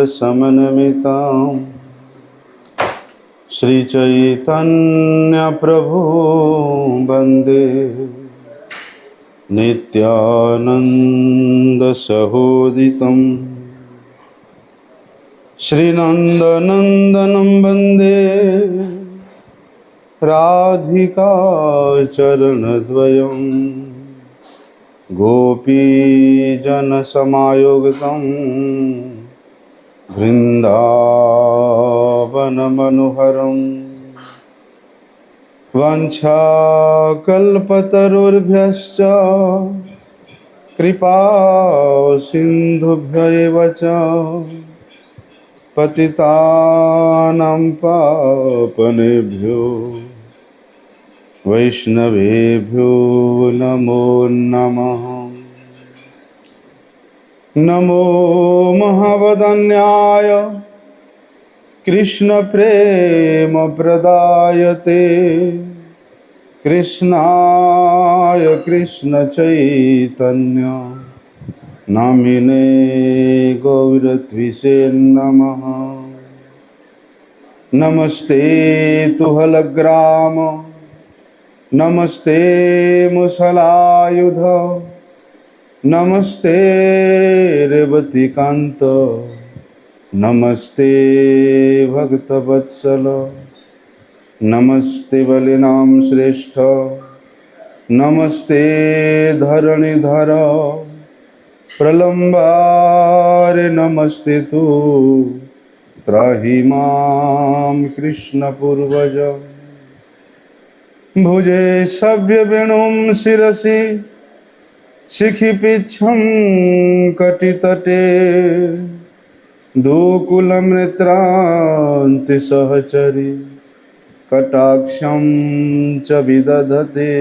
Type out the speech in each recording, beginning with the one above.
समन्वितां श्रीचैतन्यप्रभु वन्दे नित्यानन्दसहोदितं श्रीनन्दनन्दनं वन्दे राधिका चरणद्वयं गोपीजनसमायुक्तं वृन्दावनमनोहरं वाञ्छाकल्पतरुभ्यश्च कृपासिन्धुभ्य एव च पतितानां पावनेभ्यो वैष्णवेभ्यो नमो नमः। नमो महावदन्याय कृष्णप्रेमप्रदायते कृष्णाय कृष्णचैतन्य नामिने गौरत्विषे नमः। नमस्ते तुहलग्राम नमस्ते मुसलायुध नमस्ते रेवतीकांत नमस्ते भक्तवत्सल नमस्ते बलिनाम श्रेष्ठ नमस्ते धरणीधर प्रलंबारे नमस्ते तु त्राहि मां कृष्ण पूर्वज। भुजे सव्यवेणुं शिरसि शिखिपिच्छं कटितटे दोकुलं नेत्रान्ति सहचरी कटाक्षं च विदधते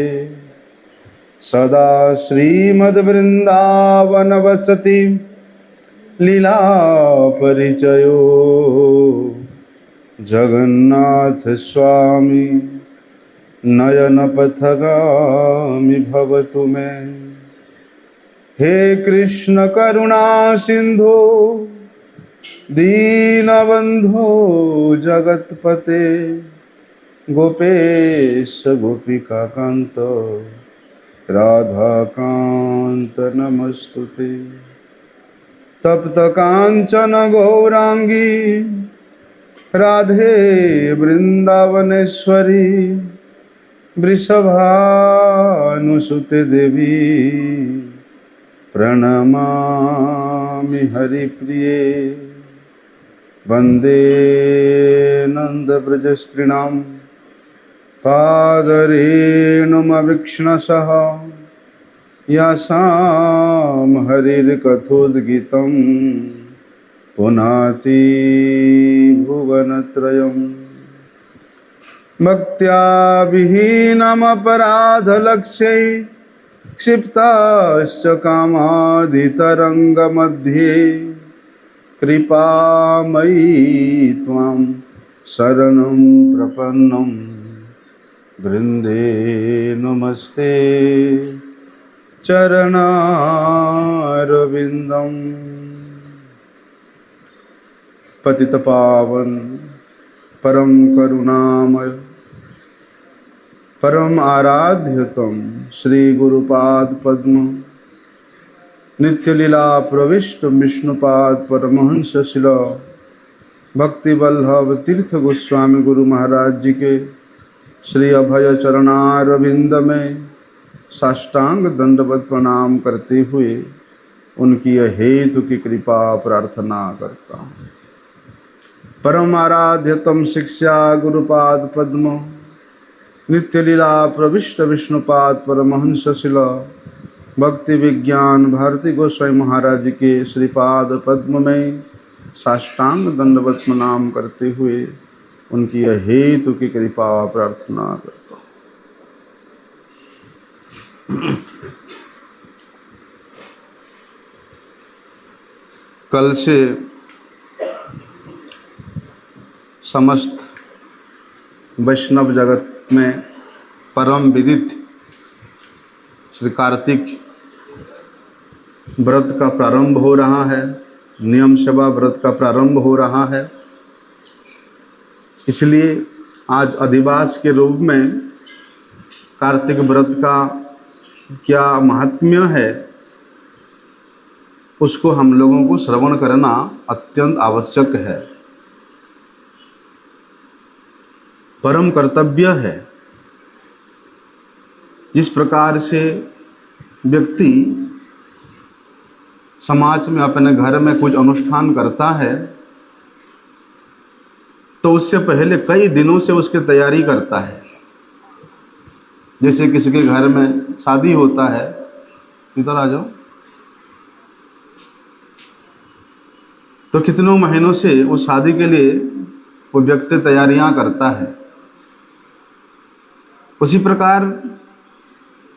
सदा श्रीमद्वृन्दावनवसति लीला परिचयो जगन्नाथ स्वामी नयनपथगामी भवतु मे। हे कृष्ण करुणा सिंधु दीनबंधो जगत्पते गोपेश गोपिका कांत राधाकांत नमस्तुते। तप्त कांचन गौरांगी राधे वृंदावनेश्वरी वृषभानुसुते देवी प्रणमामि हरिप्रिये। वन्दे नन्दव्रजस्त्रीणां पादरेणुमवीक्ष्णसः यासां हरिर्कथोद्गीतं पुनाति भुवनत्रयम्। भक्त्या विहीनमपराधलक्ष्यै क्षिप्ताश्च कामादितरङ्गमध्ये कृपामयी त्वां शरणं प्रपन्नं वृन्दे नमस्ते चरणारविन्दम्। पतितपावन परम करुणामय परम आराध्यतम श्री गुरुपाद पद्म नित्यलीला प्रविष्ट विष्णुपाद परमहंस शिल भक्ति वल्लभ तीर्थ गोस्वामी गुरु महाराज जी के श्री अभय चरणारविंद में साष्टांग दंडवत प्रणाम करते हुए उनकी हेतु की कृपा प्रार्थना करता हूँ। परम आराध्यतम शिक्षा गुरुपाद पद्म नित्यलीला प्रविष्ट विष्णुपाद परमहंस शिल भक्ति विज्ञान भारती गोस्वामी महाराज के श्रीपाद पद्म में साष्टांग दंडवत प्रणाम करते हुए उनकी हेतु की कृपा प्रार्थना करता हूँ। कल से समस्त वैष्णव जगत में परम विदित श्री कार्तिक व्रत का प्रारंभ हो रहा है। नियम सेवा व्रत का प्रारंभ हो रहा है। इसलिए आज अधिवास के रूप में कार्तिक व्रत का क्या महात्म्य है उसको हम लोगों को श्रवण करना अत्यंत आवश्यक है, परम कर्तव्य है। जिस प्रकार से व्यक्ति समाज में अपने घर में कुछ अनुष्ठान करता है तो उससे पहले कई दिनों से उसकी तैयारी करता है। जैसे किसी के घर में शादी होता है, इधर आ जाओ, तो कितनों महीनों से उस शादी के लिए वो व्यक्ति तैयारियां करता है। उसी प्रकार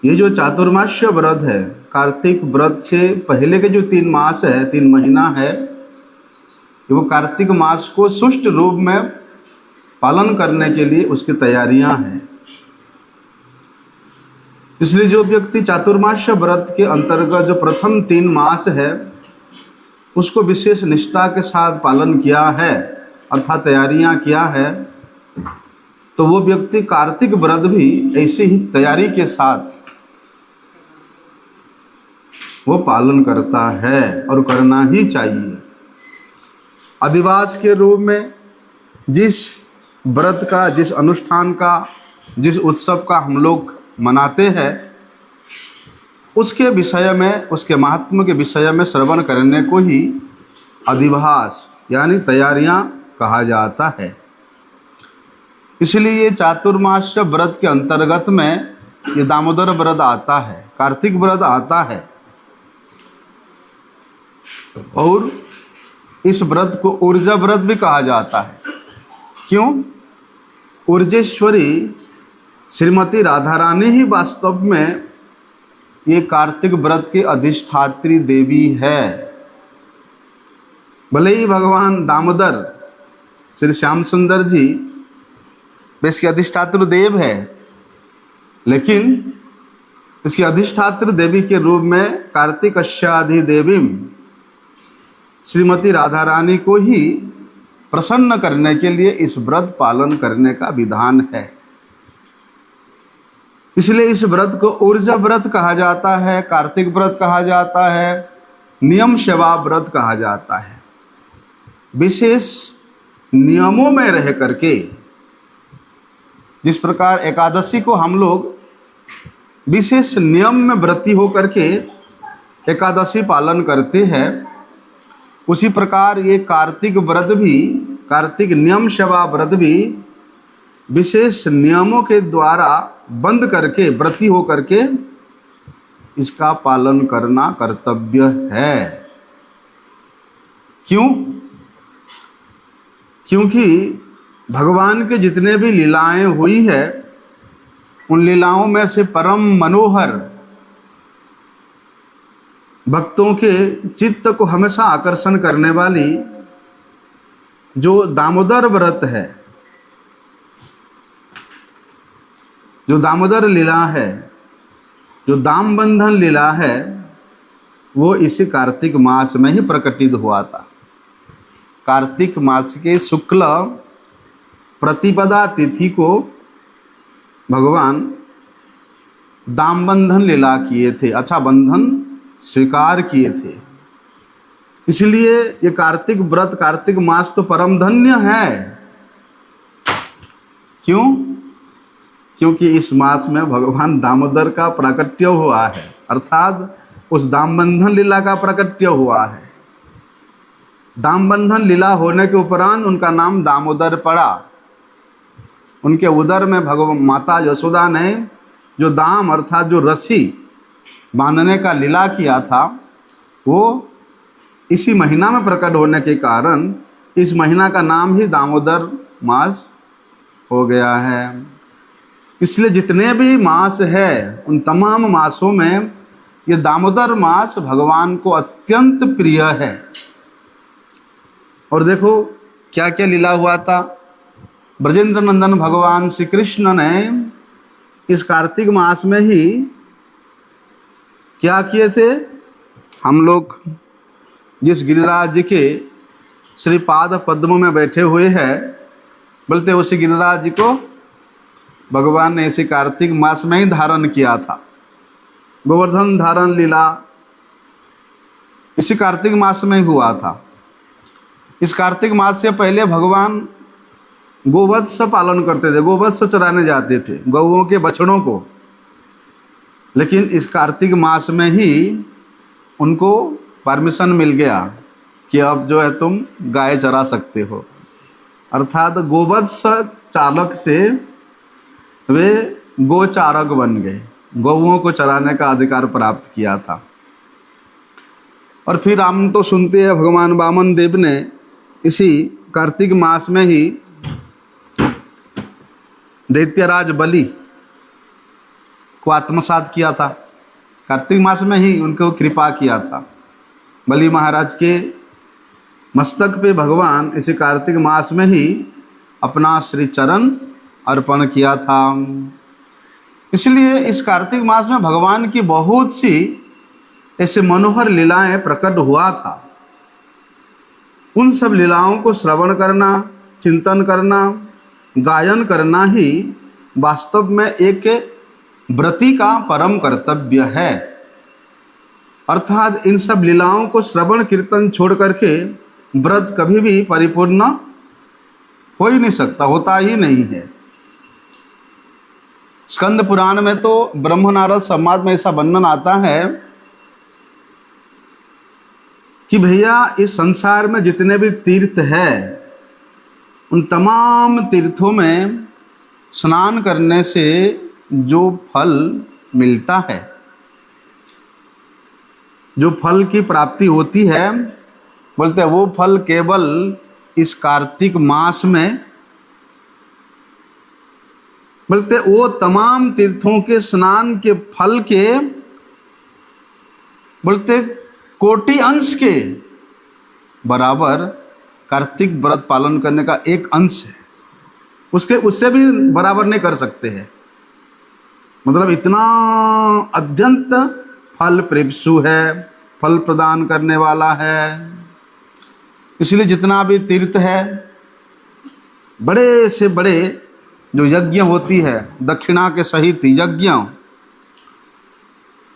ये जो चातुर्मास्य व्रत है, कार्तिक व्रत से पहले के जो 3 मास है, 3 महीना है, वो कार्तिक मास को सुष्ट रूप में पालन करने के लिए उसकी तैयारियां हैं। इसलिए जो व्यक्ति चातुर्मास्य व्रत के अंतर्गत जो प्रथम 3 मास है उसको विशेष निष्ठा के साथ पालन किया है, अर्थात तैयारियां किया है, तो वो व्यक्ति कार्तिक व्रत भी ऐसे ही तैयारी के साथ वो पालन करता है और करना ही चाहिए। अधिवास के रूप में जिस व्रत का, जिस अनुष्ठान का, जिस उत्सव का हम लोग मनाते हैं उसके विषय में, उसके महात्म्य के विषय में श्रवण करने को ही अधिवास यानी तैयारियां कहा जाता है। इसलिए ये चातुर्मास्य व्रत के अंतर्गत में ये दामोदर व्रत आता है, कार्तिक व्रत आता है। और इस व्रत को ऊर्जा व्रत भी कहा जाता है। क्यों? ऊर्जेश्वरी श्रीमती राधा रानी ही वास्तव में ये कार्तिक व्रत की अधिष्ठात्री देवी है। भले ही भगवान दामोदर श्री श्याम सुंदर जी इसके अधिष्ठात्री देव है, लेकिन इसकी अधिष्ठात्री देवी के रूप में कार्तिकस्याधि देवीम श्रीमती राधा रानी को ही प्रसन्न करने के लिए इस व्रत पालन करने का विधान है। इसलिए इस व्रत को ऊर्जा व्रत कहा जाता है, कार्तिक व्रत कहा जाता है, नियम सेवा व्रत कहा जाता है। विशेष नियमों में रह करके, जिस प्रकार एकादशी को हम लोग विशेष नियम में व्रती होकर के एकादशी पालन करते हैं, उसी प्रकार ये कार्तिक व्रत भी, कार्तिक नियम सेवा व्रत भी विशेष नियमों के द्वारा बंद करके, व्रती हो करके इसका पालन करना कर्तव्य है। क्यों? क्योंकि भगवान के जितने भी लीलाएं हुई है उन लीलाओं में से परम मनोहर, भक्तों के चित्त को हमेशा आकर्षण करने वाली जो दामोदर व्रत है, जो दामोदर लीला है, जो दाम बंधन लीला है, वो इसी कार्तिक मास में ही प्रकटित हुआ था। कार्तिक मास के शुक्ल प्रतिपदा तिथि को भगवान दाम बंधन लीला किए थे, अच्छा बंधन स्वीकार किए थे। इसलिए ये कार्तिक व्रत, कार्तिक मास तो परम धन्य है। क्यों? क्योंकि इस मास में भगवान दामोदर का प्राकट्य हुआ है, अर्थात उस दाम बंधन लीला का प्राकट्य हुआ है। दाम बंधन लीला होने के उपरांत उनका नाम दामोदर पड़ा। उनके उदर में भगवान माता यशोदा ने जो दाम अर्थात जो रस्सी बांधने का लीला किया था, वो इसी महीना में प्रकट होने के कारण इस महीना का नाम ही दामोदर मास हो गया है। इसलिए जितने भी मास है उन तमाम मासों में ये दामोदर मास भगवान को अत्यंत प्रिय है। और देखो क्या क्या लीला हुआ था। ब्रजेंद्र नंदन भगवान श्री कृष्ण ने इस कार्तिक मास में ही क्या किए थे, हम लोग जिस गिरिराज जी के श्रीपाद पद्म में बैठे हुए हैं, बोलते उसी गिरिराज जी को भगवान ने इसी कार्तिक मास में ही धारण किया था। गोवर्धन धारण लीला इसी कार्तिक मास में ही हुआ था। इस कार्तिक मास से पहले भगवान गोवत्स पालन करते थे, गोवत्स चराने जाते थे, गौओं के बछड़ों को। लेकिन इस कार्तिक मास में ही उनको परमिशन मिल गया कि अब जो है तुम गाय चरा सकते हो। अर्थात गोवत्स चालक से वे गोचारक बन गए, गौओं को चराने का अधिकार प्राप्त किया था। और फिर हम तो सुनते हैं भगवान वामन देव ने इसी कार्तिक मास में ही दैत्यराज बलि को आत्मसात किया था। कार्तिक मास में ही उनको कृपा किया था। बलि महाराज के मस्तक पे भगवान इसी कार्तिक मास में ही अपना श्री चरण अर्पण किया था। इसलिए इस कार्तिक मास में भगवान की बहुत सी ऐसे मनोहर लीलाएं प्रकट हुआ था। उन सब लीलाओं को श्रवण करना, चिंतन करना, गायन करना ही वास्तव में एक व्रती का परम कर्तव्य है। अर्थात इन सब लीलाओं को श्रवण कीर्तन छोड़ करके व्रत कभी भी परिपूर्ण हो ही नहीं सकता, होता ही नहीं है। स्कंद पुराण में तो ब्रह्म नारद संवाद में ऐसा वर्णन आता है कि भैया इस संसार में जितने भी तीर्थ है उन तमाम तीर्थों में स्नान करने से जो फल मिलता है, जो फल की प्राप्ति होती है, बोलते हैं वो फल केवल इस कार्तिक मास में, बोलते वो तमाम तीर्थों के स्नान के फल के बोलते कोटि अंश के बराबर कार्तिक व्रत पालन करने का एक अंश है। उससे भी बराबर नहीं कर सकते हैं। मतलब इतना अत्यंत फल प्रेप्सु है, फल प्रदान करने वाला है। इसलिए जितना भी तीर्थ है, बड़े से बड़े जो यज्ञ होती है दक्षिणा के सहित यज्ञ,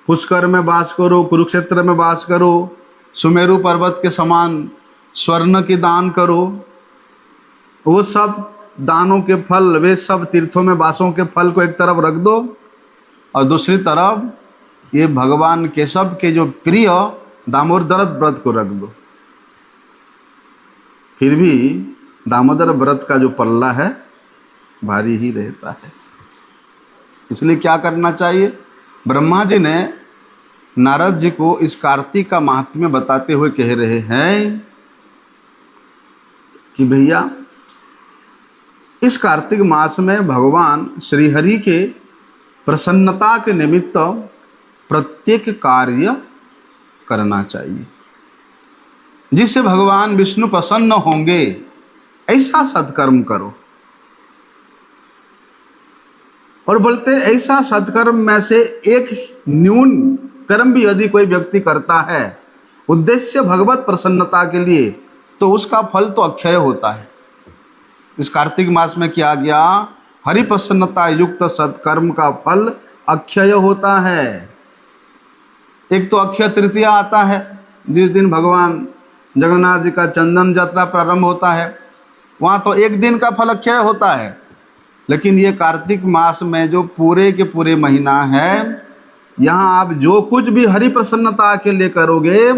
पुष्कर में वास करो, कुरुक्षेत्र में वास करो, सुमेरु पर्वत के समान स्वर्ण की दान करो, वो सब दानों के फल, वे सब तीर्थों में वासों के फल को एक तरफ रख दो और दूसरी तरफ ये भगवान केशव के जो प्रिय दामोदर व्रत को रख दो। फिर भी दामोदर व्रत का जो पल्ला है भारी ही रहता है। इसलिए क्या करना चाहिए? ब्रह्मा जी ने नारद जी को इस कार्तिक का महात्म्य बताते हुए कह रहे हैं कि भैया इस कार्तिक मास में भगवान श्रीहरि के प्रसन्नता के निमित्त प्रत्येक कार्य करना चाहिए, जिससे भगवान विष्णु प्रसन्न होंगे, ऐसा सत्कर्म करो। और बोलते ऐसा सत्कर्म में से एक न्यून कर्म भी यदि कोई व्यक्ति करता है उद्देश्य भगवत प्रसन्नता के लिए, तो उसका फल तो अक्षय होता है। इस कार्तिक मास में किया गया हरि प्रसन्नता युक्त सत्कर्म का फल अक्षय होता है। एक तो अक्षय तृतीया आता है, जिस दिन भगवान जगन्नाथ जी का चंदन यात्रा प्रारंभ होता है, वहाँ तो एक दिन का फल अक्षय होता है। लेकिन ये कार्तिक मास में जो पूरे के पूरे महीना है, यहाँ आप जो कुछ भी हरि प्रसन्नता के लिए करोगे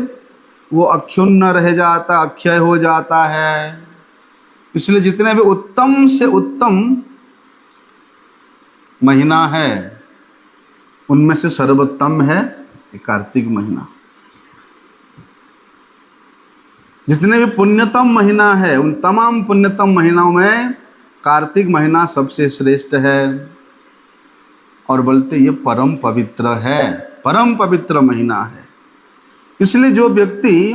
वो अक्षुण्ण रह जाता, अक्षय हो जाता है। इसलिए जितने भी उत्तम से उत्तम महीना है उनमें से सर्वोत्तम है कार्तिक महीना। जितने भी पुण्यतम महीना है उन तमाम पुण्यतम महीनों में कार्तिक महीना सबसे श्रेष्ठ है। और बोलते ये परम पवित्र है, परम पवित्र महीना है। इसलिए जो व्यक्ति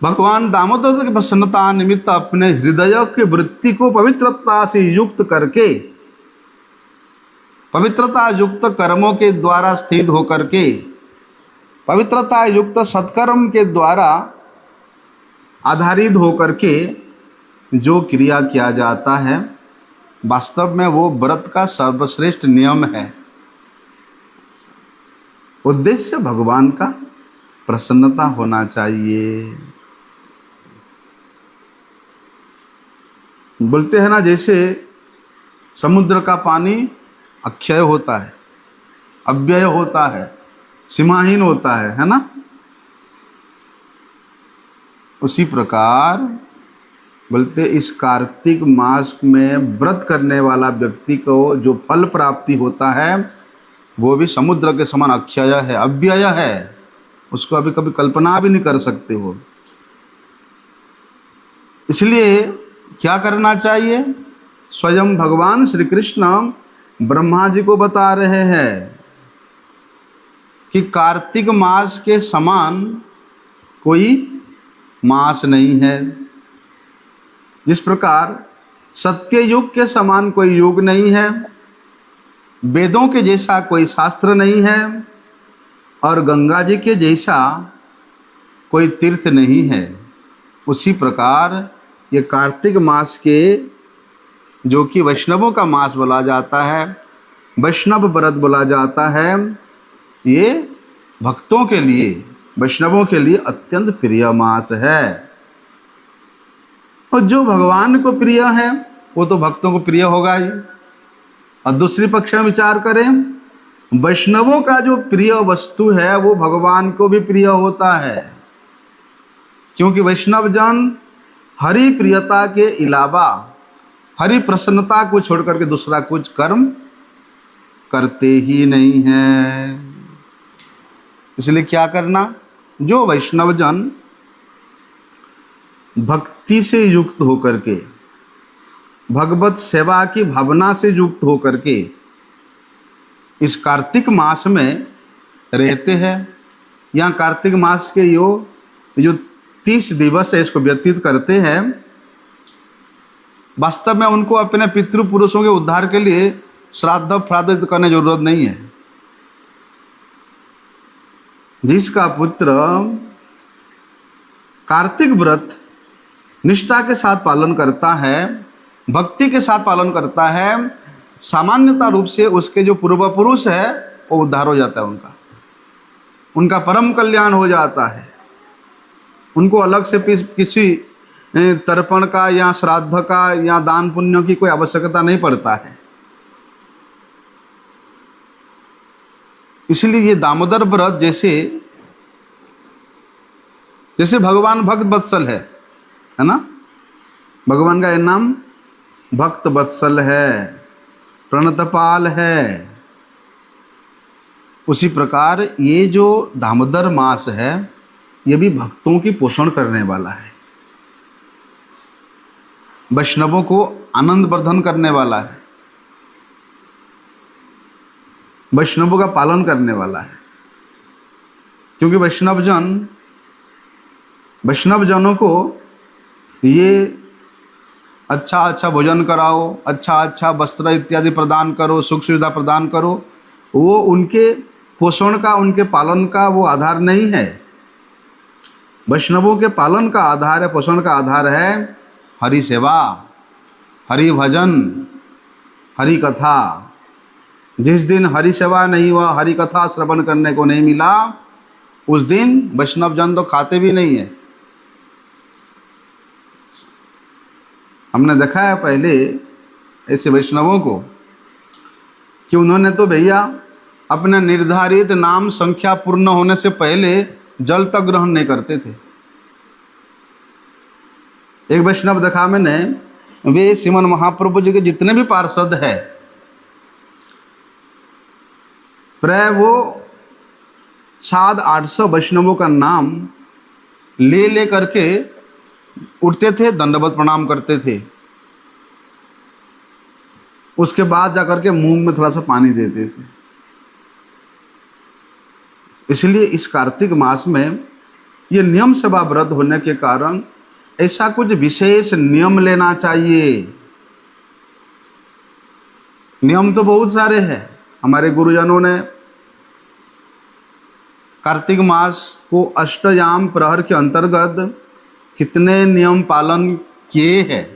भगवान दामोदर की प्रसन्नता निमित्त अपने हृदय के वृत्ति को पवित्रता से युक्त करके, पवित्रता युक्त कर्मों के द्वारा स्थित होकर के पवित्रता युक्त सत्कर्म के द्वारा आधारित होकर के जो क्रिया किया जाता है, वास्तव में वो व्रत का सर्वश्रेष्ठ नियम है। उद्देश्य भगवान का प्रसन्नता होना चाहिए। बोलते हैं ना, जैसे समुद्र का पानी अक्षय होता है, अव्यय होता है, सीमाहीन होता है ना। उसी प्रकार बोलते इस कार्तिक मास में व्रत करने वाला व्यक्ति को जो फल प्राप्ति होता है वो भी समुद्र के समान अक्षय है, अव्यय है। उसको अभी कभी कल्पना भी नहीं कर सकते हो। इसलिए क्या करना चाहिए? स्वयं भगवान श्री कृष्ण ब्रह्मा जी को बता रहे हैं कि कार्तिक मास के समान कोई मास नहीं है। जिस प्रकार सत्य युग के समान कोई युग नहीं है, वेदों के जैसा कोई शास्त्र नहीं है, और गंगा जी के जैसा कोई तीर्थ नहीं है, उसी प्रकार ये कार्तिक मास के, जो कि वैष्णवों का मास बोला जाता है, वैष्णव व्रत बोला जाता है, ये भक्तों के लिए, वैष्णवों के लिए अत्यंत प्रिय मास है। और जो भगवान को प्रिय है वो तो भक्तों को प्रिय होगा ही। और दूसरी पक्ष में विचार करें, वैष्णवों का जो प्रिय वस्तु है वो भगवान को भी प्रिय होता है, क्योंकि वैष्णव जन हरि प्रियता के अलावा, हरि प्रसन्नता को छोड़ करके दूसरा कुछ कर्म करते ही नहीं है। इसलिए क्या करना, जो वैष्णव जन भक्ति से युक्त होकर के, भगवत सेवा की भावना से युक्त होकर के इस कार्तिक मास में रहते हैं, या कार्तिक मास के जो 30 दिवस है इसको व्यतीत करते हैं, वास्तव में उनको अपने पितृपुरुषों के उद्धार के लिए श्राद्ध फ्राद्ध करने की जरूरत नहीं है। जिसका पुत्र कार्तिक व्रत निष्ठा के साथ पालन करता है, भक्ति के साथ पालन करता है, सामान्यता रूप से उसके जो पूर्व पुरुष है वो उद्धार हो जाता है, उनका परम कल्याण हो जाता है। उनको अलग से किसी तर्पण का या श्राद्ध का या दान पुण्य की कोई आवश्यकता नहीं पड़ता है। इसलिए ये दामोदर व्रत जैसे भगवान भक्त वत्सल है ना, भगवान का यह नाम भक्त वत्सल है, प्रणतपाल है। उसी प्रकार ये जो दामोदर मास है ये भी भक्तों की पोषण करने वाला है, वैष्णवों को आनंद वर्धन करने वाला है, वैष्णवों का पालन करने वाला है। क्योंकि वैष्णव जनों को ये अच्छा भोजन कराओ, अच्छा वस्त्र इत्यादि प्रदान करो, सुख सुविधा प्रदान करो, वो उनके पोषण का, उनके पालन का वो आधार नहीं है। वैष्णवों के पालन का आधार है, पोषण का आधार है हरि सेवा, हरि भजन, हरि कथा। जिस दिन हरि सेवा नहीं हुआ, हरि कथा श्रवण करने को नहीं मिला, उस दिन वैष्णव जन तो खाते भी नहीं है। हमने देखा है पहले ऐसे वैष्णवों को कि उन्होंने तो भैया अपने निर्धारित नाम संख्या पूर्ण होने से पहले जल तक ग्रहण नहीं करते थे। एक वैष्णव देखा मैंने, वे श्रीमन महाप्रभु जी के जितने भी पार्षद है, प्राय वो 700-800 वैष्णवों का नाम ले करके उठते थे, दंडवत प्रणाम करते थे, उसके बाद जाकर के मुंह में थोड़ा सा पानी देते थे। इसलिए इस कार्तिक मास में ये नियम सेवा व्रत होने के कारण ऐसा कुछ विशेष नियम लेना चाहिए। नियम तो बहुत सारे हैं, हमारे गुरुजनों ने कार्तिक मास को अष्टयाम प्रहर के अंतर्गत कितने नियम पालन किए हैं,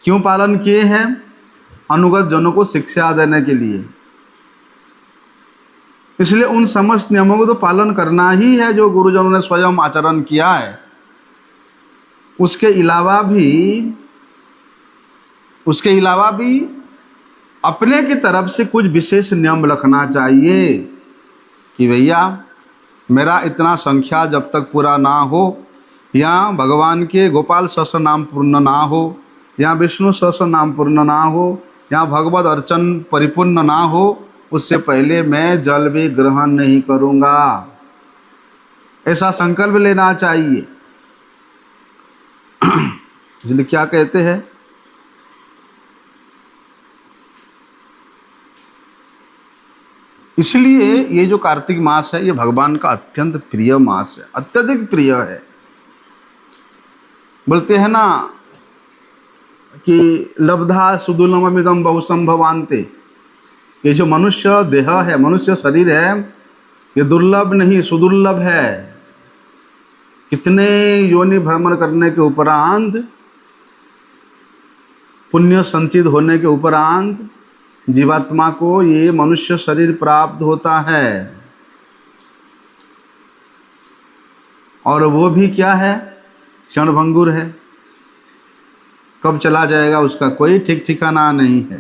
क्यों पालन किए हैं? अनुगत जनों को शिक्षा देने के लिए। इसलिए उन समस्त नियमों को तो पालन करना ही है जो गुरुजनों ने स्वयं आचरण किया है। उसके अलावा भी अपने की तरफ से कुछ विशेष नियम रखना चाहिए कि भैया मेरा इतना संख्या जब तक पूरा ना हो, या भगवान के गोपाल सहस्र नाम पूर्ण ना हो, या विष्णु सहस्र नाम पूर्ण ना हो, या भगवत अर्चन परिपूर्ण ना हो, उससे पहले मैं जल भी ग्रहण नहीं करूँगा, ऐसा संकल्प लेना चाहिए। इसलिए क्या कहते हैं, इसलिए ये जो कार्तिक मास है ये भगवान का अत्यंत प्रिय मास है, अत्यधिक प्रिय है। बोलते हैं ना कि लब्धा सुदुर्लभमिदं बहुसंभवान्ते, ये जो मनुष्य देह है, मनुष्य शरीर है, ये दुर्लभ नहीं सुदुर्लभ है। कितने योनि भ्रमण करने के उपरांत, पुण्य संचित होने के उपरांत जीवात्मा को ये मनुष्य शरीर प्राप्त होता है। और वो भी क्या है, क्षणभंगुर है, कब चला जाएगा उसका कोई ठीक ठिकाना नहीं है।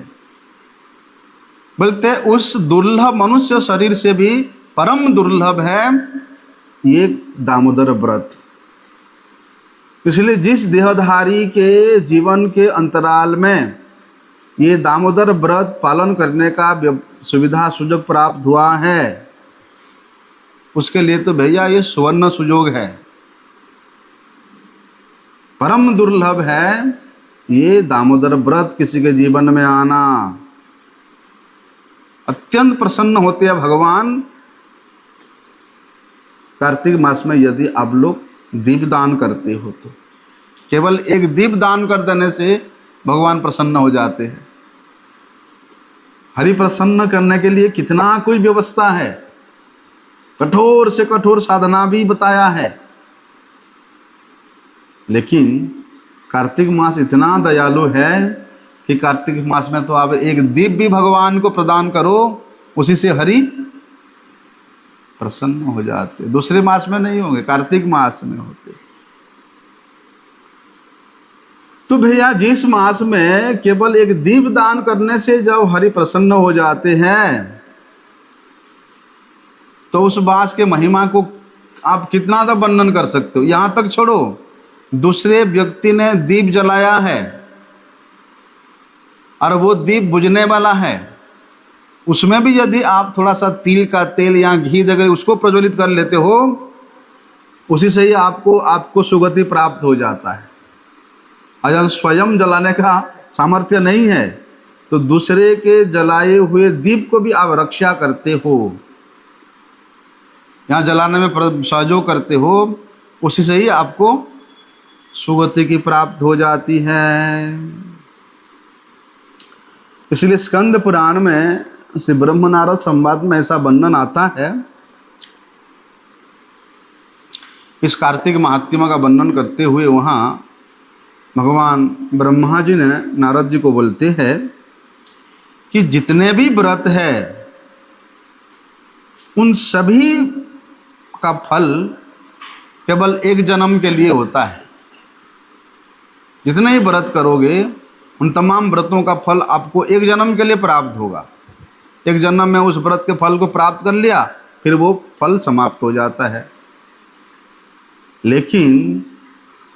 बोलते उस दुर्लभ मनुष्य शरीर से भी परम दुर्लभ है ये दामोदर व्रत। इसलिए जिस देहधारी के जीवन के अंतराल में ये दामोदर व्रत पालन करने का सुविधा सुयोग प्राप्त हुआ है, उसके लिए तो भैया ये सुवर्ण सुयोग है, परम दुर्लभ है ये दामोदर व्रत किसी के जीवन में आना। अत्यंत प्रसन्न होते हैं भगवान कार्तिक मास में यदि आप लोग दीप दान करते हो तो। केवल एक दीप दान कर देने से भगवान प्रसन्न हो जाते हैं। हरि प्रसन्न करने के लिए कितना कोई व्यवस्था है, कठोर से कठोर साधना भी बताया है, लेकिन कार्तिक मास इतना दयालु है कि कार्तिक मास में तो आप एक दीप भी भगवान को प्रदान करो, उसी से हरि प्रसन्न हो जाते। दूसरे मास में नहीं होंगे, कार्तिक मास में होते। तो भैया जिस मास में केवल एक दीप दान करने से जब हरि प्रसन्न हो जाते हैं, तो उस मास के महिमा को आप कितना तक वर्णन कर सकते हो। यहां तक छोड़ो, दूसरे व्यक्ति ने दीप जलाया है और वो दीप बुझने वाला है, उसमें भी यदि आप थोड़ा सा तिल का तेल या घी देकर उसको प्रज्वलित कर लेते हो, उसी से ही आपको सुगति प्राप्त हो जाता है। अगर स्वयं जलाने का सामर्थ्य नहीं है तो दूसरे के जलाए हुए दीप को भी आप रक्षा करते हो, यहाँ जलाने में सहयोग करते हो, उसी से ही आपको सुगति की प्राप्त हो जाती है। इसलिए स्कंद पुराण में श्री ब्रह्म नारद संवाद में ऐसा वर्णन आता है। इस कार्तिक महात्म्य का वर्णन करते हुए वहाँ भगवान ब्रह्मा जी ने नारद जी को बोलते हैं कि जितने भी व्रत है उन सभी का फल केवल एक जन्म के लिए होता है। जितने ही व्रत करोगे उन तमाम व्रतों का फल आपको एक जन्म के लिए प्राप्त होगा। एक जन्म में उस व्रत के फल को प्राप्त कर लिया, फिर वो फल समाप्त हो जाता है। लेकिन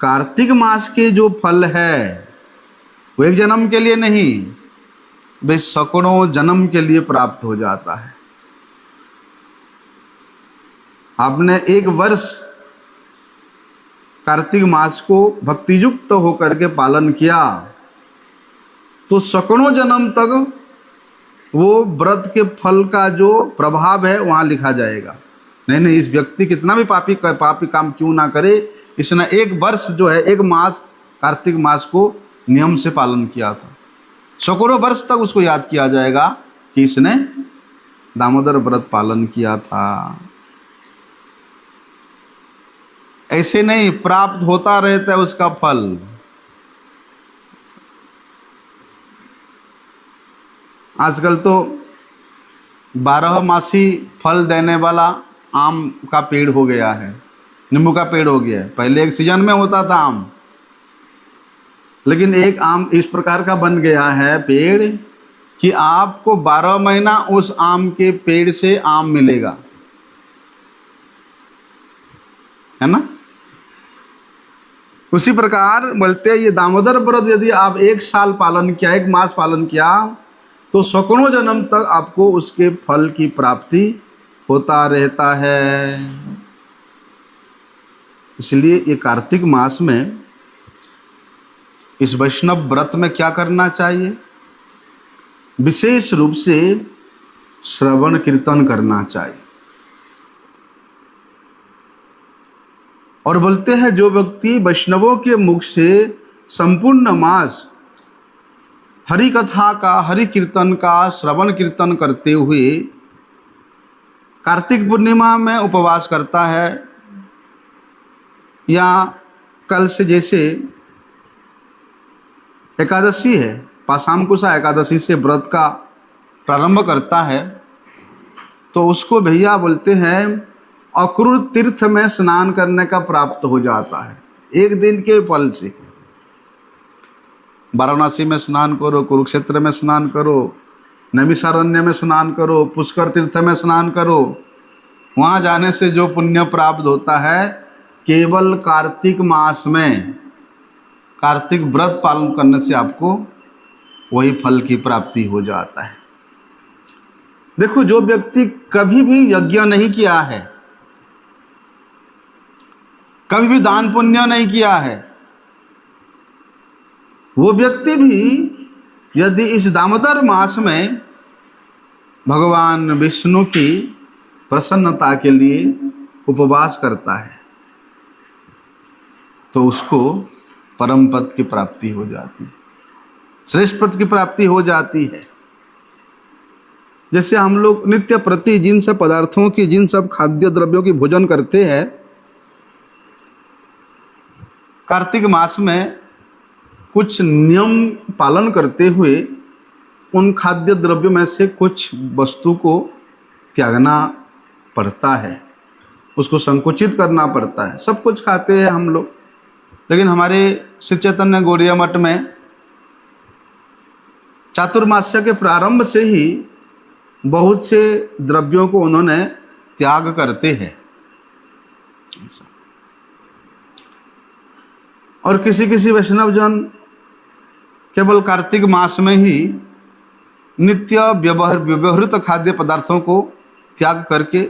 कार्तिक मास के जो फल है वो एक जन्म के लिए नहीं, वे सैकड़ों जन्म के लिए प्राप्त हो जाता है। आपने एक वर्ष कार्तिक मास को भक्तियुक्त होकर के पालन किया तो सैकड़ों जन्म तक वो व्रत के फल का जो प्रभाव है वहाँ लिखा जाएगा। नहीं, इस व्यक्ति कितना भी पापी काम क्यों ना करे, इसने एक वर्ष जो है, एक मास कार्तिक मास को नियम से पालन किया था। सैकड़ों वर्ष तक उसको याद किया जाएगा कि इसने दामोदर व्रत पालन किया था। ऐसे नहीं, प्राप्त होता रहता है उसका फल। आजकल तो 12 मासी फल देने वाला आम का पेड़ हो गया है, नींबू का पेड़ हो गया है। पहले एक सीजन में होता था आम, लेकिन एक आम इस प्रकार का बन गया है पेड़ कि आपको 12 महीना उस आम के पेड़ से आम मिलेगा, है ना। उसी प्रकार बोलते हैं ये दामोदर व्रत यदि आप 1 साल पालन किया, 1 मास पालन किया, तो सैकड़ों जन्म तक आपको उसके फल की प्राप्ति होता रहता है। इसलिए ये कार्तिक मास में इस वैष्णव व्रत में क्या करना चाहिए? विशेष रूप से श्रवण कीर्तन करना चाहिए। और बोलते हैं जो व्यक्ति वैष्णवों के मुख से संपूर्ण मास हरि कथा का, हरि कीर्तन का श्रवण कीर्तन करते हुए कार्तिक पूर्णिमा में उपवास करता है, या कल से जैसे एकादशी है, पाशांकुशा एकादशी से व्रत का प्रारंभ करता है, तो उसको भैया बोलते हैं अक्रूर तीर्थ में स्नान करने का प्राप्त हो जाता है। एक दिन के फल से वाराणसी में स्नान करो, कुरुक्षेत्र में स्नान करो, नैमिषारण्य में स्नान करो, पुष्कर तीर्थ में स्नान करो, वहाँ जाने से जो पुण्य प्राप्त होता है, केवल कार्तिक मास में कार्तिक व्रत पालन करने से आपको वही फल की प्राप्ति हो जाता है। देखो, जो व्यक्ति कभी भी यज्ञ नहीं किया है, कभी भी दान पुण्य नहीं किया है, वो व्यक्ति भी यदि इस दामोदर मास में भगवान विष्णु की प्रसन्नता के लिए उपवास करता है, तो उसको परम पद की प्राप्ति हो जाती है, श्रेष्ठ पद की प्राप्ति हो जाती है। जैसे हम लोग नित्य प्रति जिन सब पदार्थों की, जिन सब खाद्य द्रव्यों की भोजन करते हैं, कार्तिक मास में कुछ नियम पालन करते हुए उन खाद्य द्रव्यों में से कुछ वस्तु को त्यागना पड़ता है, उसको संकुचित करना पड़ता है। सब कुछ खाते हैं हम लोग, लेकिन हमारे श्री चैतन्य गौड़ीय मठ में चातुर्मास्य के प्रारंभ से ही बहुत से द्रव्यों को उन्होंने त्याग करते हैं। और किसी किसी वैष्णव जन केवल कार्तिक मास में ही नित्य व्यवहृत खाद्य पदार्थों को त्याग करके,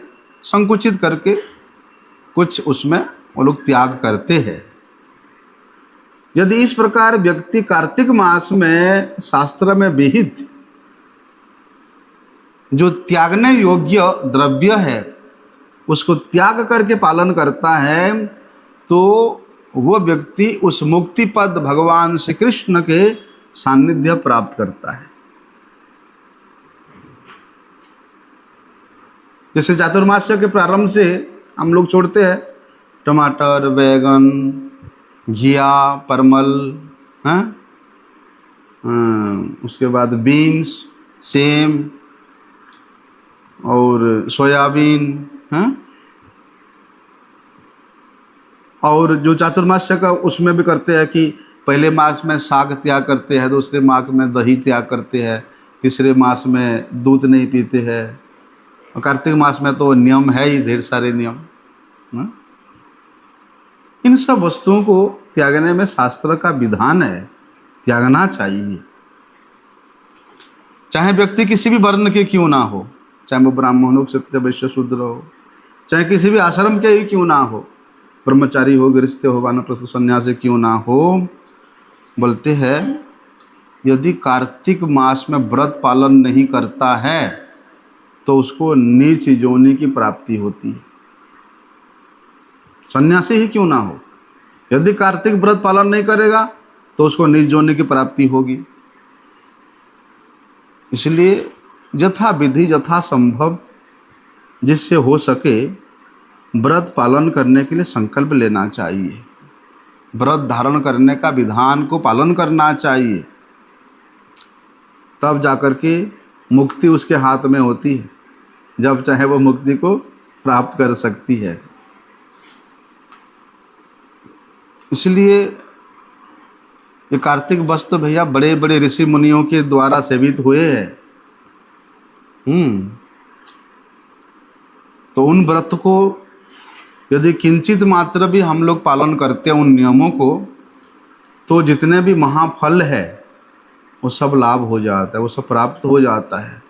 संकुचित करके कुछ उसमें वो लोग त्याग करते हैं। यदि इस प्रकार व्यक्ति कार्तिक मास में शास्त्र में विहित जो त्यागने योग्य द्रव्य है उसको त्याग करके पालन करता है, तो वो व्यक्ति उस मुक्ति पद भगवान श्री कृष्ण के सानिध्य प्राप्त करता है। जैसे चातुर्मास्य के प्रारंभ से हम लोग छोड़ते हैं टमाटर, बैगन, घिया, परमल, हैं, उसके बाद बीन्स, सेम और सोयाबीन, हैं, और जो चातुर्मास्य का उसमें भी करते हैं कि पहले मास में साग त्याग करते हैं, दूसरे मास में दही त्याग करते हैं, तीसरे मास में दूध नहीं पीते हैं, और कार्तिक मास में तो नियम है ही, ढेर सारे नियम। इन सब वस्तुओं को त्यागने में शास्त्र का विधान है, त्यागना चाहिए। चाहे व्यक्ति किसी भी वर्ण के क्यों ना हो, चाहे वो ब्राह्मण हो, क्षत्रिय, वैश्य, शूद्र हो, चाहे किसी भी आश्रम के ही क्यों ना हो, ब्रह्मचारी हो, गृहस्थ हो, वानप्रस्थ, सन्यासी क्यों ना हो, बोलते हैं यदि कार्तिक मास में व्रत पालन नहीं करता है तो उसको नीच योनि की प्राप्ति होती है। सन्यासी ही क्यों ना हो, यदि कार्तिक व्रत पालन नहीं करेगा तो उसको नीच योनि की प्राप्ति होगी। इसलिए यथा विधि, यथा संभव, जिससे हो सके व्रत पालन करने के लिए संकल्प लेना चाहिए, व्रत धारण करने का विधान को पालन करना चाहिए, तब जाकर के मुक्ति उसके हाथ में होती है, जब चाहे वो मुक्ति को प्राप्त कर सकती है। इसलिए ये कार्तिक व्रत तो भैया बड़े बड़े ऋषि मुनियों के द्वारा सेवित हुए हैं। तो उन व्रत को यदि किंचित मात्र भी हम लोग पालन करते हैं उन नियमों को, तो जितने भी महाफल है वो सब लाभ हो जाता है, वो सब प्राप्त हो जाता है।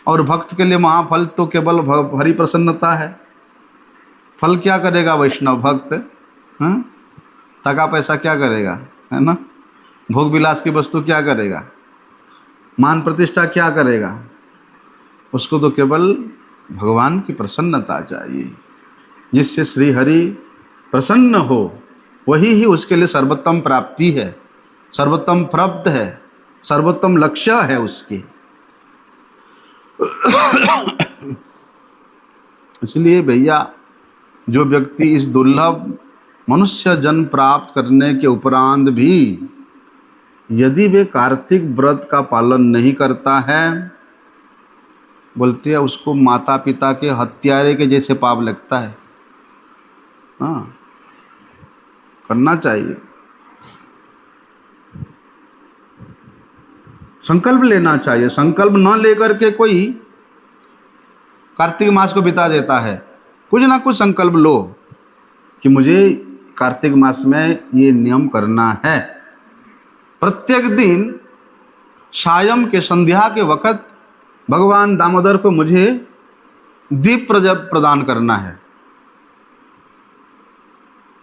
और भक्त के लिए महाफल तो केवल हरि प्रसन्नता है। फल क्या करेगा वैष्णव भक्त? टका पैसा क्या करेगा, है ना? भोग विलास की वस्तु क्या करेगा? मान प्रतिष्ठा क्या करेगा? उसको तो केवल भगवान की प्रसन्नता चाहिए। जिससे श्री हरि प्रसन्न हो वही ही उसके लिए सर्वोत्तम प्राप्ति है, सर्वोत्तम प्राप्त है, सर्वोत्तम लक्ष्य है उसके। इसलिए भैया जो व्यक्ति इस दुर्लभ मनुष्य जन्म प्राप्त करने के उपरांत भी यदि वे कार्तिक व्रत का पालन नहीं करता है, बोलते हैं उसको माता पिता के हत्यारे के जैसे पाप लगता है। हाँ, करना चाहिए, संकल्प लेना चाहिए। संकल्प न लेकर के कोई कार्तिक मास को बिता देता है। कुछ ना कुछ संकल्प लो कि मुझे कार्तिक मास में ये नियम करना है। प्रत्येक दिन सायं के संध्या के वक़्त भगवान दामोदर को मुझे दीप प्रदान करना है।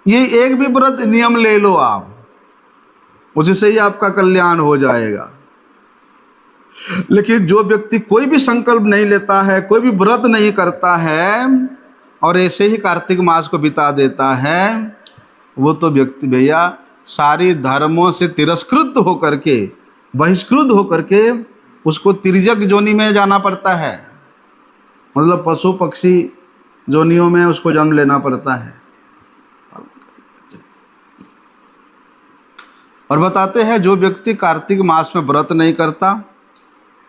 ये एक भी व्रत नियम ले लो आप, उससे ही आपका कल्याण हो जाएगा। लेकिन जो व्यक्ति कोई भी संकल्प नहीं लेता है, कोई भी व्रत नहीं करता है और ऐसे ही कार्तिक मास को बिता देता है, वो तो व्यक्ति भैया सारी धर्मों से तिरस्कृत होकर के, बहिष्कृत होकर के उसको तिर्यक जोनि में जाना पड़ता है। मतलब पशु पक्षी जोनियों में उसको जन्म लेना पड़ता है। और बताते हैं जो व्यक्ति कार्तिक मास में व्रत नहीं करता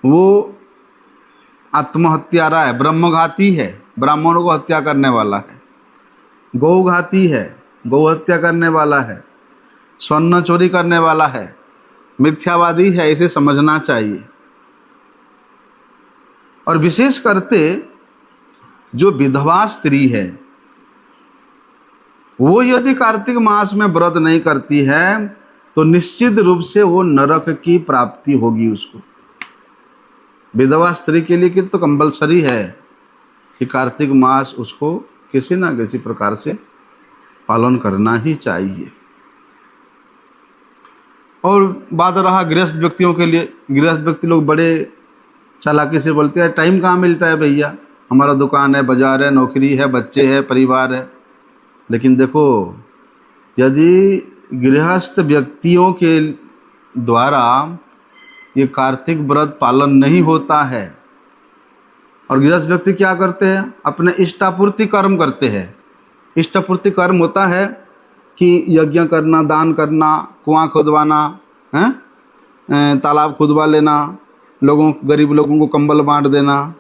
वो आत्महत्यारा है, ब्रह्मघाती है, ब्राह्मणों को हत्या करने वाला है, गौघाती है, गौ हत्या करने वाला है, स्वर्ण चोरी करने वाला है, मिथ्यावादी है, इसे समझना चाहिए। और विशेष करते जो विधवा स्त्री है वो यदि कार्तिक मास में व्रत नहीं करती है तो निश्चित रूप से वो नरक की प्राप्ति होगी उसको। विधवा स्त्री के लिए कि तो कंपल्सरी है कि कार्तिक मास उसको किसी ना किसी प्रकार से पालन करना ही चाहिए। और बात रहा गृहस्थ व्यक्तियों के लिए, गृहस्थ व्यक्ति लोग बड़े चालाकी से बोलते हैं टाइम कहाँ मिलता है भैया, हमारा दुकान है, बाजार है, नौकरी है, बच्चे हैं, परिवार है। लेकिन देखो यदि गृहस्थ व्यक्तियों के द्वारा ये कार्तिक व्रत पालन नहीं होता है और गृहस्थ व्यक्ति क्या करते हैं, अपने इष्टापूर्ति कर्म करते हैं। इष्टापूर्ति कर्म होता है कि यज्ञ करना, दान करना, कुआं खुदवाना, तालाब खुदवा लेना, लोगों गरीब लोगों को कंबल बांट देना,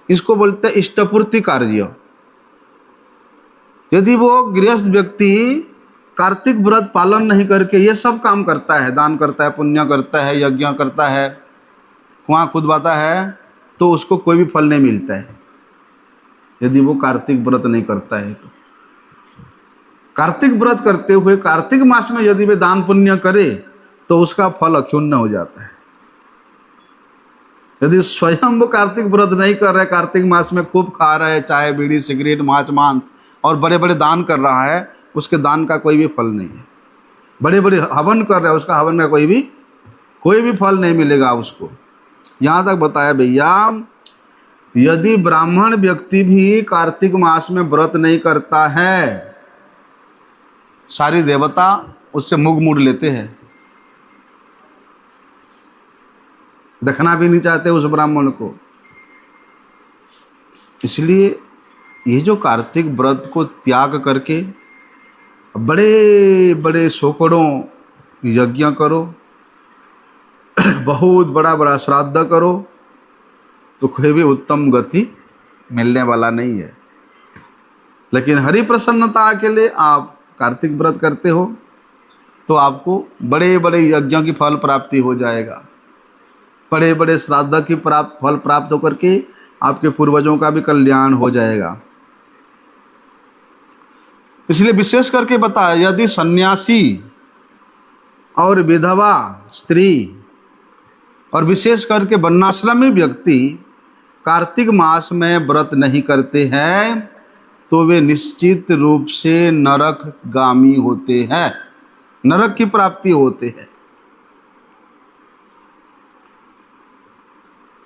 इसको बोलते हैं इष्टापूर्ति कार्य। यदि वो गृहस्थ व्यक्ति कार्तिक व्रत पालन नहीं करके ये सब काम करता है, दान करता है, पुण्य करता है, यज्ञ करता है, कुआं खुदवाता है, तो उसको कोई भी फल नहीं मिलता है यदि वो कार्तिक व्रत नहीं करता है। तो कार्तिक व्रत करते हुए कार्तिक मास में यदि वे दान पुण्य करे तो उसका फल अक्षुण्ण हो जाता है। यदि स्वयं वो कार्तिक व्रत नहीं कर रहे, कार्तिक मास में खूब खा रहे हैं चाय, बीड़ी, सिगरेट, मांस और बड़े बड़े दान कर रहा है, उसके दान का कोई भी फल नहीं है। बड़े बड़े हवन कर रहे हैं, उसका हवन का कोई भी फल नहीं मिलेगा उसको। यहाँ तक बताया भैया यदि ब्राह्मण व्यक्ति भी कार्तिक मास में व्रत नहीं करता है, सारी देवता उससे मुख मोड़ लेते हैं, देखना भी नहीं चाहते उस ब्राह्मण को। इसलिए ये जो कार्तिक व्रत को त्याग करके बड़े बड़े सैकड़ों यज्ञ करो, बहुत बड़ा बड़ा श्राद्ध करो, तो कोई भी उत्तम गति मिलने वाला नहीं है। लेकिन हरि प्रसन्नता के लिए आप कार्तिक व्रत करते हो तो आपको बड़े बड़े यज्ञों की फल प्राप्ति हो जाएगा, बड़े बड़े श्राद्ध की फल प्राप्त होकर के आपके पूर्वजों का भी कल्याण हो जाएगा। इसलिए विशेष करके बताया, यदि सन्यासी और विधवा स्त्री और विशेष करके वर्णाश्रमी व्यक्ति कार्तिक मास में व्रत नहीं करते हैं तो वे निश्चित रूप से नरकगामी होते हैं, नरक की प्राप्ति होते हैं।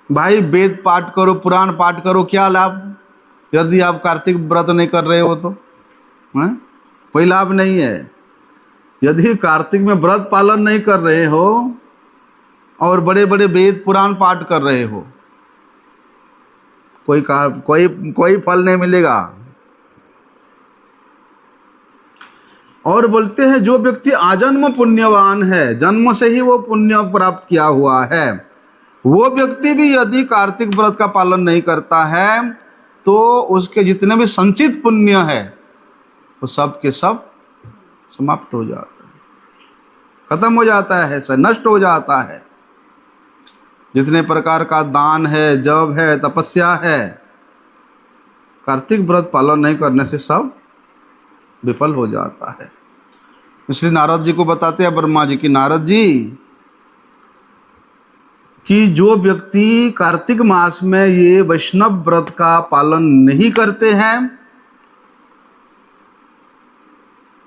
भाई वेद पाठ करो, पुराण पाठ करो, क्या लाभ यदि आप कार्तिक व्रत नहीं कर रहे हो तो? कोई लाभ नहीं है। यदि कार्तिक में व्रत पालन नहीं कर रहे हो और बड़े बड़े वेद पुराण पाठ कर रहे हो, कोई फल नहीं मिलेगा। और बोलते हैं जो व्यक्ति आजन्म पुण्यवान है, जन्म से ही वो पुण्य प्राप्त किया हुआ है, वो व्यक्ति भी यदि कार्तिक व्रत का पालन नहीं करता है तो उसके जितने भी संचित पुण्य है वो सब के सब समाप्त हो जाता है, खत्म हो जाता है, नष्ट हो जाता है। जितने प्रकार का दान है, जप है, तपस्या है, कार्तिक व्रत पालन नहीं करने से सब विफल हो जाता है। इसलिए नारद जी को बताते हैं ब्रह्मा जी की, नारद जी कि जो व्यक्ति कार्तिक मास में ये वैष्णव व्रत का पालन नहीं करते हैं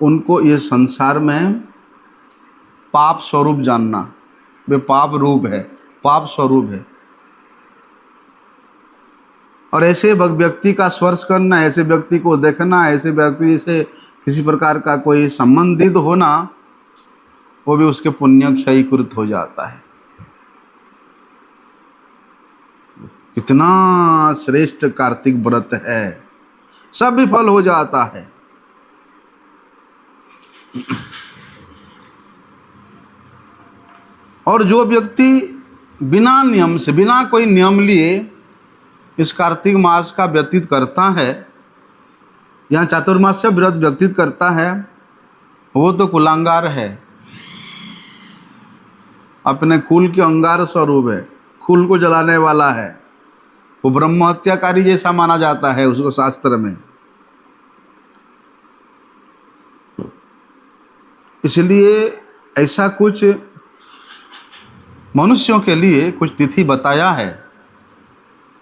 उनको ये संसार में पाप स्वरूप जानना, वे पाप रूप है, पाप स्वरूप है। और ऐसे व्यक्ति का स्पर्श करना, ऐसे व्यक्ति को देखना, ऐसे व्यक्ति से किसी प्रकार का कोई संबंधित होना, वो भी उसके पुण्य क्षयीकृत हो जाता है। कितना श्रेष्ठ कार्तिक व्रत है, सब विफल हो जाता है। और जो व्यक्ति बिना नियम से, बिना कोई नियम लिए इस कार्तिक मास का व्यतीत करता है, यहाँ चातुर्मास से व्रत व्यतीत करता है, वो तो कुलांगार है, अपने कुल के अंगार स्वरूप है, कुल को जलाने वाला है, वो ब्रह्म हत्याकारी जैसा माना जाता है उसको शास्त्र में। इसलिए ऐसा कुछ मनुष्यों के लिए कुछ तिथि बताया है,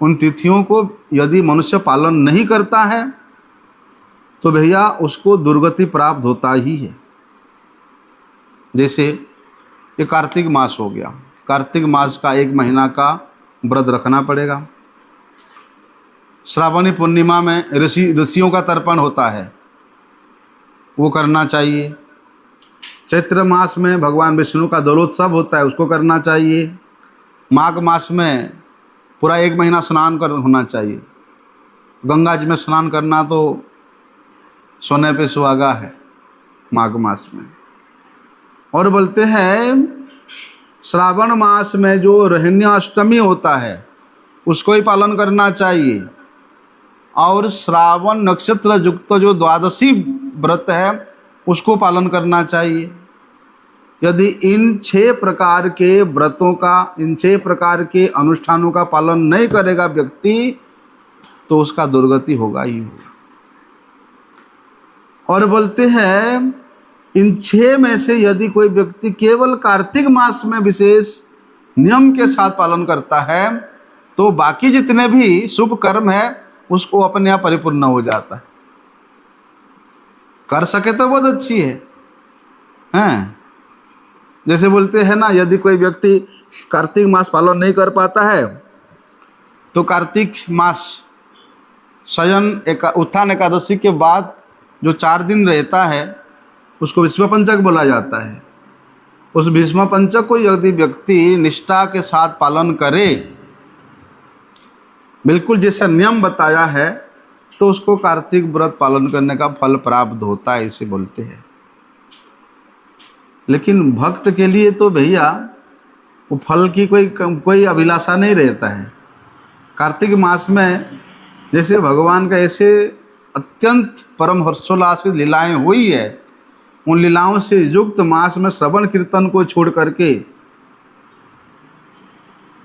उन तिथियों को यदि मनुष्य पालन नहीं करता है तो भैया उसको दुर्गति प्राप्त होता ही है। जैसे ये कार्तिक मास हो गया, कार्तिक मास का 1 महीना का व्रत रखना पड़ेगा। श्रावणी पूर्णिमा में ऋषियों का तर्पण होता है, वो करना चाहिए। चैत्र मास में भगवान विष्णु का दलोत्सव होता है, उसको करना चाहिए। माघ मास में पूरा 1 महीना स्नान होना चाहिए। गंगा जी में स्नान करना तो सोने पे सुहागा है माघ मास में। और बोलते हैं श्रावण मास में जो रोहिणी अष्टमी होता है उसको ही पालन करना चाहिए। और श्रावण नक्षत्र युक्त जो द्वादशी व्रत है उसको पालन करना चाहिए। यदि इन 6 प्रकार के व्रतों का, इन 6 प्रकार के अनुष्ठानों का पालन नहीं करेगा व्यक्ति तो उसका दुर्गति होगा ही होगा। और बोलते हैं इन 6 में से यदि कोई व्यक्ति केवल कार्तिक मास में विशेष नियम के साथ पालन करता है तो बाकी जितने भी शुभ कर्म है उसको अपने आप परिपूर्ण हो जाता है। कर सके तो बहुत अच्छी है, हैं? जैसे बोलते हैं ना, यदि कोई व्यक्ति कार्तिक मास पालन नहीं कर पाता है तो कार्तिक मास उत्थान एकादशी के बाद जो 4 दिन रहता है उसको भीष्म पंचक बोला जाता है। उस भीष्म पंचक को यदि व्यक्ति निष्ठा के साथ पालन करे, बिल्कुल जैसा नियम बताया है तो उसको कार्तिक व्रत पालन करने का फल प्राप्त होता है, इसे बोलते हैं। लेकिन भक्त के लिए तो भैया वो फल की कोई अभिलाषा नहीं रहता है। कार्तिक मास में जैसे भगवान का ऐसे अत्यंत परम हर्षोल्लास की लीलाएं हुई है, उन लीलाओं से युक्त मास में श्रवण कीर्तन को छोड़ करके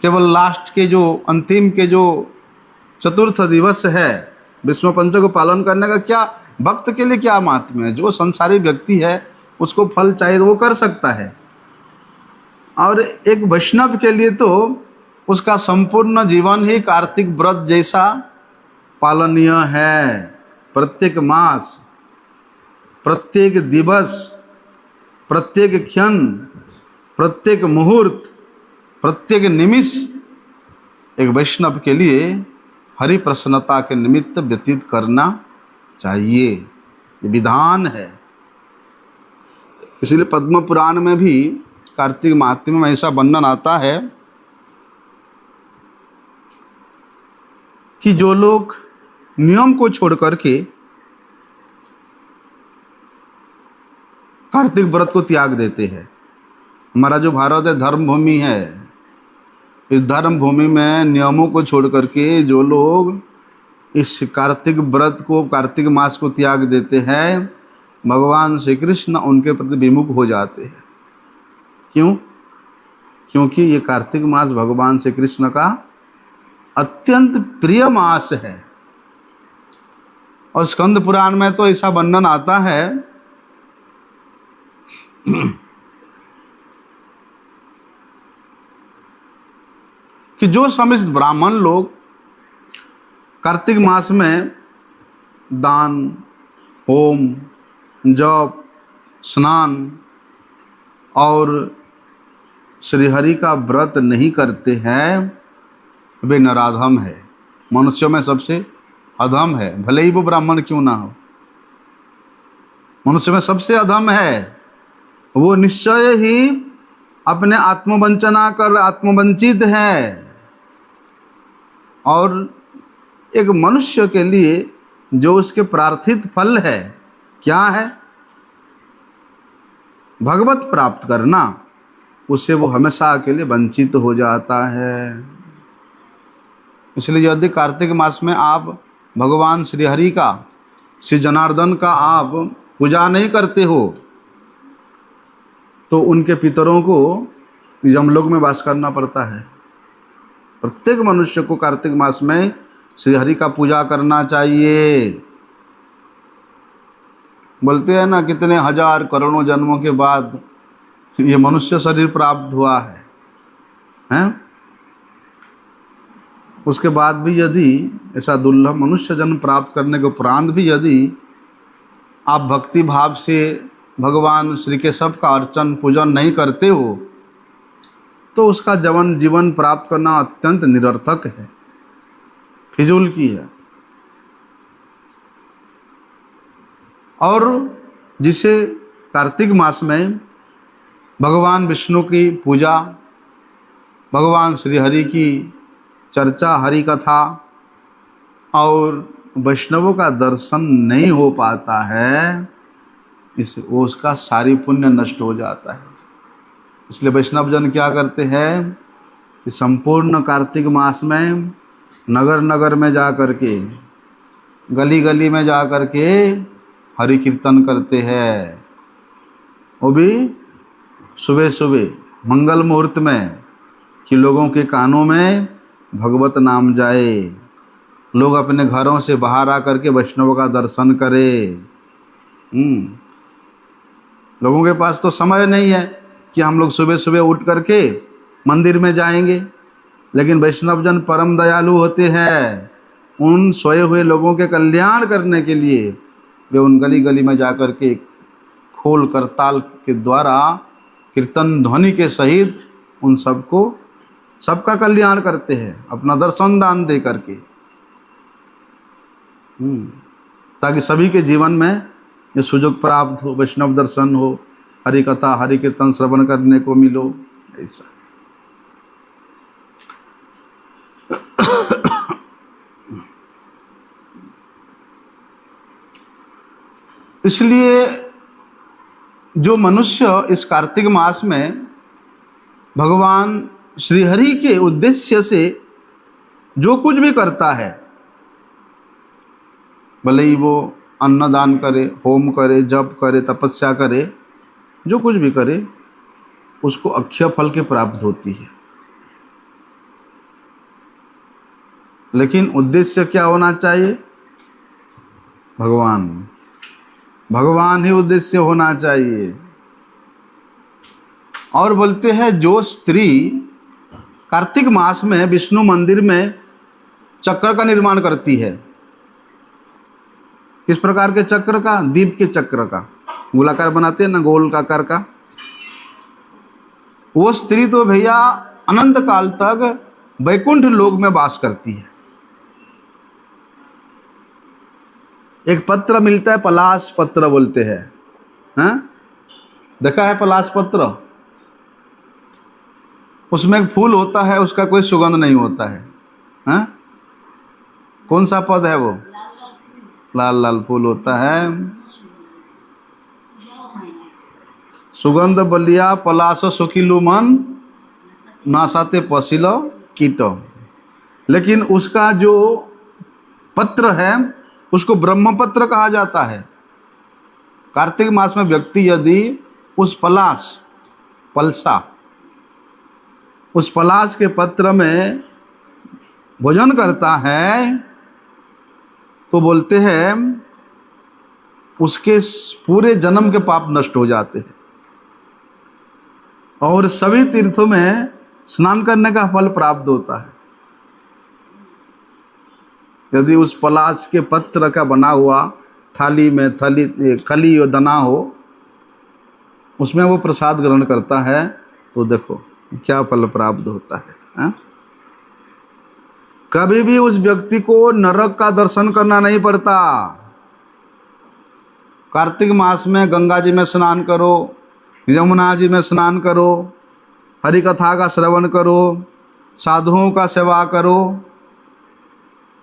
केवल लास्ट के जो अंतिम के जो चतुर्थ दिवस है विष्णु पंचक को पालन करने का क्या भक्त के लिए क्या महात्म्य है। जो संसारी व्यक्ति है उसको फल चाहिए तो वो कर सकता है, और एक वैष्णव के लिए तो उसका संपूर्ण जीवन ही कार्तिक व्रत जैसा पालनीय है। प्रत्येक मास, प्रत्येक दिवस, प्रत्येक क्षण, प्रत्येक मुहूर्त, प्रत्येक निमिष एक वैष्णव के लिए हरि प्रसन्नता के निमित्त व्यतीत करना चाहिए, ये विधान है। इसलिए पद्म पुराण में भी कार्तिक महात्म्य में ऐसा वर्णन आता है कि जो लोग नियम को छोड़ करके कार्तिक व्रत को त्याग देते हैं। हमारा जो भारत है धर्म भूमि है, इस धर्म भूमि में नियमों को छोड़ करके जो लोग इस कार्तिक व्रत को, कार्तिक मास को त्याग देते हैं, भगवान श्री कृष्ण उनके प्रति विमुख हो जाते हैं। क्यों? क्योंकि ये कार्तिक मास भगवान श्री कृष्ण का अत्यंत प्रिय मास है। और स्कंद पुराण में तो ऐसा वर्णन आता है कि जो समस्त ब्राह्मण लोग कार्तिक मास में दान, होम, जप, स्नान और श्रीहरि का व्रत नहीं करते हैं, वे नराधम है, मनुष्यों में सबसे अधम है, भले ही वो ब्राह्मण क्यों ना हो। मनुष्य में सबसे अधम है वो, निश्चय ही अपने आत्मवंचना कर आत्मवंचित है। और एक मनुष्य के लिए जो उसके प्रार्थित फल है क्या है? भगवत प्राप्त करना, उससे वो हमेशा के लिए वंचित हो जाता है। इसलिए यदि कार्तिक मास में आप भगवान श्री हरि का, श्री जनार्दन का आप पूजा नहीं करते हो तो उनके पितरों को यमलोक में वास करना पड़ता है। प्रत्येक मनुष्य को कार्तिक मास में श्री हरि का पूजा करना चाहिए। बोलते हैं ना, कितने हजार करोड़ों जन्मों के बाद ये मनुष्य शरीर प्राप्त हुआ है, हैं? उसके बाद भी यदि ऐसा दुर्लभ मनुष्य जन्म प्राप्त करने के उपरांत भी यदि आप भक्ति भाव से भगवान श्री केशव का अर्चन पूजन नहीं करते हो तो उसका जीवन प्राप्त करना अत्यंत निरर्थक है, फिजूल की है। और जिसे कार्तिक मास में भगवान विष्णु की पूजा, भगवान श्री हरि की चर्चा, हरि कथा और वैष्णवों का दर्शन नहीं हो पाता है, वो उसका सारी पुण्य नष्ट हो जाता है। इसलिए वैष्णव जन क्या करते हैं कि संपूर्ण कार्तिक मास में नगर नगर में जा करके, गली गली में जा करके हरि कीर्तन करते हैं। वो भी सुबह सुबह मंगल मुहूर्त में, कि लोगों के कानों में भगवत नाम जाए, लोग अपने घरों से बाहर आकर के वैष्णव का दर्शन करें। लोगों के पास तो समय नहीं है कि हम लोग सुबह सुबह उठ करके मंदिर में जाएंगे, लेकिन वैष्णव जन परम दयालु होते हैं। उन सोए हुए लोगों के कल्याण करने के लिए वे उन गली गली में जा कर के खोल करताल के द्वारा कीर्तन ध्वनि के सहित उन सबको, सबका कल्याण करते हैं, अपना दर्शन दान दे करके, ताकि सभी के जीवन में ये सुयोग प्राप्त हो, वैष्णव दर्शन हो, हरि कथा हरि कीर्तन श्रवण करने को मिलो। ऐसा इसलिए जो मनुष्य इस कार्तिक मास में भगवान श्रीहरि के उद्देश्य से जो कुछ भी करता है, भले ही वो अन्नदान करे, होम करे, जप करे, तपस्या करे, जो कुछ भी करे, उसको अक्षय फल की प्राप्त होती है। लेकिन उद्देश्य क्या होना चाहिए? भगवान, भगवान ही उद्देश्य होना चाहिए। और बोलते हैं जो स्त्री कार्तिक मास में विष्णु मंदिर में चक्र का निर्माण करती है, किस प्रकार के चक्र का? दीप के चक्र का, गोलाकार बनाते हैं ना, गोल आकार का, वो स्त्री तो भैया अनंत काल तक वैकुंठ लोक में वास करती है। एक पत्र मिलता है, पलाश पत्र बोलते हैं, हाँ? देखा है पलाश पत्र? उसमें एक फूल होता है, उसका कोई सुगंध नहीं होता है, हाँ? कौन सा पद है वो? लाल लाल फूल होता है। सुगंध बलिया पलाश सुखिलु मन, नासाते पसिलो कीटो। लेकिन उसका जो पत्र है उसको ब्रह्मपत्र कहा जाता है। कार्तिक मास में व्यक्ति यदि उस पलाश, पलसा, उस पलाश के पत्र में भोजन करता है तो बोलते हैं उसके पूरे जन्म के पाप नष्ट हो जाते हैं और सभी तीर्थों में स्नान करने का फल प्राप्त होता है। यदि उस पलाश के पत्र का बना हुआ थाली में खली और दना हो, उसमें वो प्रसाद ग्रहण करता है तो देखो क्या फल प्राप्त होता है, हाँ? कभी भी उस व्यक्ति को नरक का दर्शन करना नहीं पड़ता। कार्तिक मास में गंगा जी में स्नान करो, यमुना जी में स्नान करो, हरि कथा का श्रवण करो, साधुओं का सेवा करो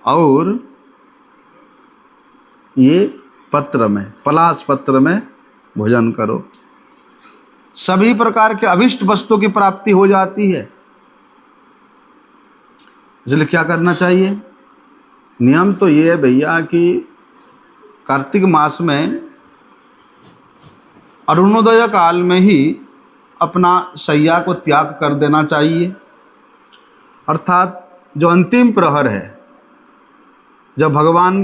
और ये पत्र में, पलाश पत्र में भोजन करो। सभी प्रकार के अभिष्ट वस्तु की प्राप्ति हो जाती है। इसलिए क्या करना चाहिए? नियम तो ये है भैया कि कार्तिक मास में अरुणोदय काल में ही अपना शैया को त्याग कर देना चाहिए। अर्थात जो अंतिम प्रहर है, जब भगवान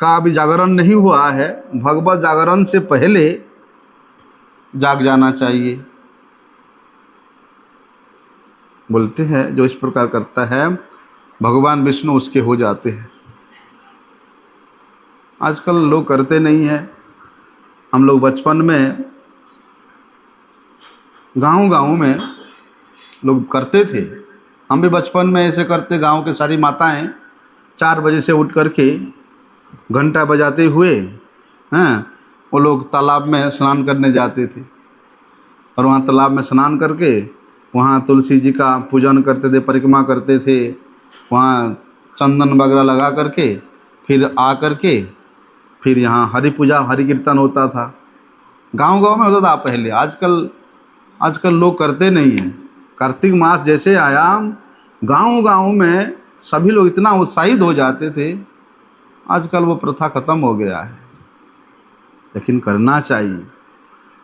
का अभी जागरण नहीं हुआ है, भगवत जागरण से पहले जाग जाना चाहिए। बोलते हैं जो इस प्रकार करता है भगवान विष्णु उसके हो जाते हैं। आजकल लोग करते नहीं हैं। हम लोग बचपन में गांव में लोग करते थे। हम भी बचपन में ऐसे करते। गांव के सारी माताएं 4 बजे से उठ करके घंटा बजाते हुए, हैं, वो लोग तालाब में स्नान करने जाते थे और वहाँ तालाब में स्नान करके वहाँ तुलसी जी का पूजन करते थे, परिक्रमा करते थे, वहाँ चंदन वगैरह लगा करके फिर आ करके फिर यहाँ हरि पूजा, हरि कीर्तन होता था। गांव में होता था पहले। आजकल लोग करते नहीं हैं। कार्तिक मास जैसे आया, गांव में सभी लोग इतना उत्साहित हो जाते थे। आजकल वो प्रथा खत्म हो गया है। लेकिन करना चाहिए,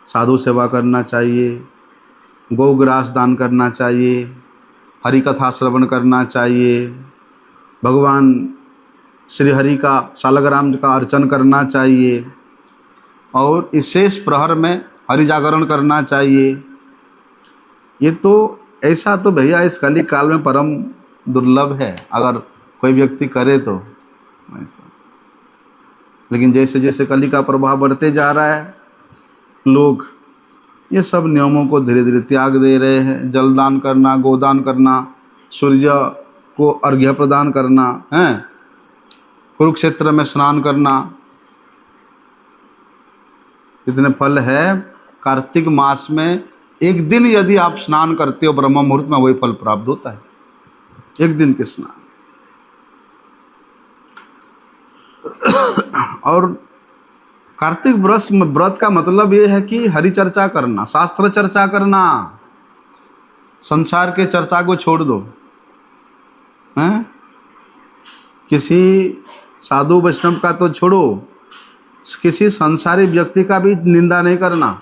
साधु सेवा करना चाहिए, गौग्रास दान करना चाहिए, हरि कथा श्रवण करना चाहिए, भगवान श्री हरि का शालग्राम का अर्चन करना चाहिए और इस शेष प्रहर में हरि जागरण करना चाहिए। ये तो ऐसा तो भैया इस कली काल में परम दुर्लभ है, अगर कोई व्यक्ति करे तो ऐसा। लेकिन जैसे जैसे कली का प्रभाव बढ़ते जा रहा है, लोग ये सब नियमों को धीरे धीरे त्याग दे रहे हैं। जलदान करना, गोदान करना, सूर्य को अर्घ्य प्रदान करना, हैं, कुरुक्षेत्र में स्नान करना, इतने फल है। कार्तिक मास में एक दिन यदि आप स्नान करते हो ब्रह्म मुहूर्त में, वही फल प्राप्त होता है, एक दिन के स्नान। और कार्तिक व्रत का मतलब ये है कि हरि चर्चा करना, शास्त्र चर्चा करना। संसार के चर्चा को छोड़ दो, हैं? किसी साधु वैष्णव का तो छोड़ो, किसी संसारी व्यक्ति का भी निंदा नहीं करना।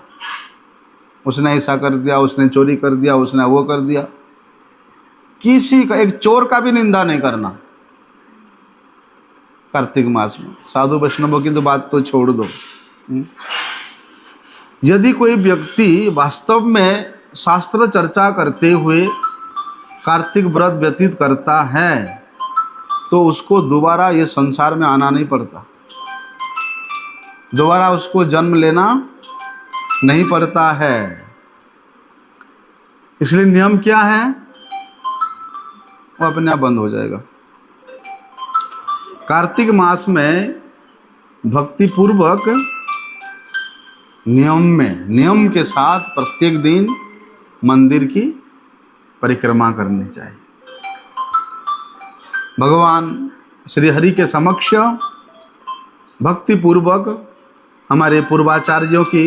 उसने ऐसा कर दिया, उसने चोरी कर दिया, उसने वो कर दिया, किसी का, एक चोर का भी निंदा नहीं करना कार्तिक मास में। साधु वैष्णवों की तो बात तो छोड़ दो। यदि कोई व्यक्ति वास्तव में शास्त्र चर्चा करते हुए कार्तिक व्रत व्यतीत करता है तो उसको दोबारा ये संसार में आना नहीं पड़ता, दोबारा उसको जन्म लेना नहीं पड़ता है। इसलिए नियम क्या है, वो अपने आप बंद हो जाएगा। कार्तिक मास में भक्ति पूर्वक नियम के साथ प्रत्येक दिन मंदिर की परिक्रमा करनी चाहिए। भगवान श्री हरि के समक्ष भक्ति पूर्वक हमारे पूर्वाचार्यों की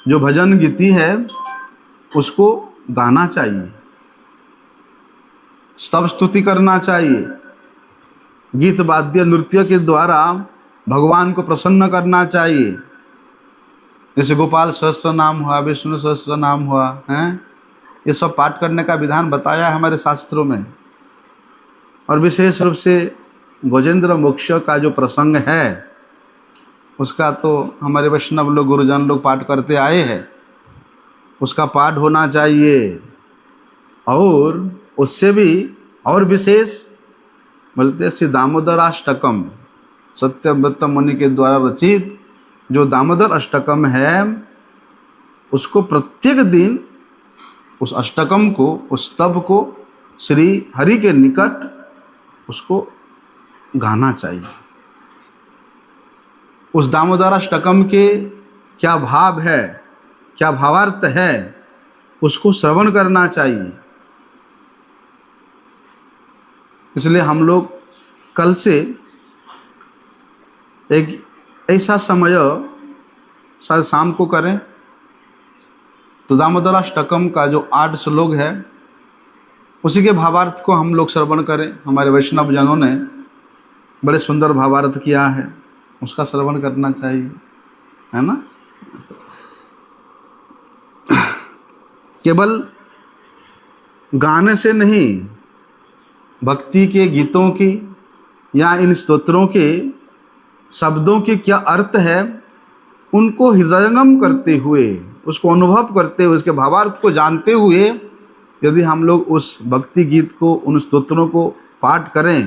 जो भजन गीति है उसको गाना चाहिए, स्तव स्तुति करना चाहिए, गीत वाद्य नृत्य के द्वारा भगवान को प्रसन्न करना चाहिए। जैसे गोपाल सहस्त्र नाम हुआ, विष्णु सहस्त्र नाम हुआ, हैं? ये सब पाठ करने का विधान बताया है हमारे शास्त्रों में। और विशेष रूप से गजेंद्र मोक्ष का जो प्रसंग है उसका तो हमारे वैष्णव लोग, गुरुजन लोग पाठ करते आए हैं, उसका पाठ होना चाहिए। और उससे भी और विशेष बोलते श्री दामोदर अष्टकम, सत्यव्रत मुनि के द्वारा रचित जो दामोदर अष्टकम है उसको प्रत्येक दिन उस अष्टकम को, उस स्तव को श्री हरि के निकट उसको गाना चाहिए। उस दामोदर अष्टकम के क्या भाव है, क्या भावार्थ है, उसको श्रवण करना चाहिए। इसलिए हम लोग कल से एक ऐसा समय शायद शाम को करें तो दामोदर अष्टकम का जो 8 श्लोक है उसी के भावार्थ को हम लोग श्रवण करें। हमारे वैष्णव जनों ने बड़े सुंदर भावार्थ किया है, उसका श्रवण करना चाहिए, है ना। केवल गाने से नहीं, भक्ति के गीतों की या इन स्तोत्रों के शब्दों के क्या अर्थ है उनको हृदयंगम करते हुए, उसको अनुभव करते हुए, उसके भावार्थ को जानते हुए यदि हम लोग उस भक्ति गीत को, उन स्तोत्रों को पाठ करें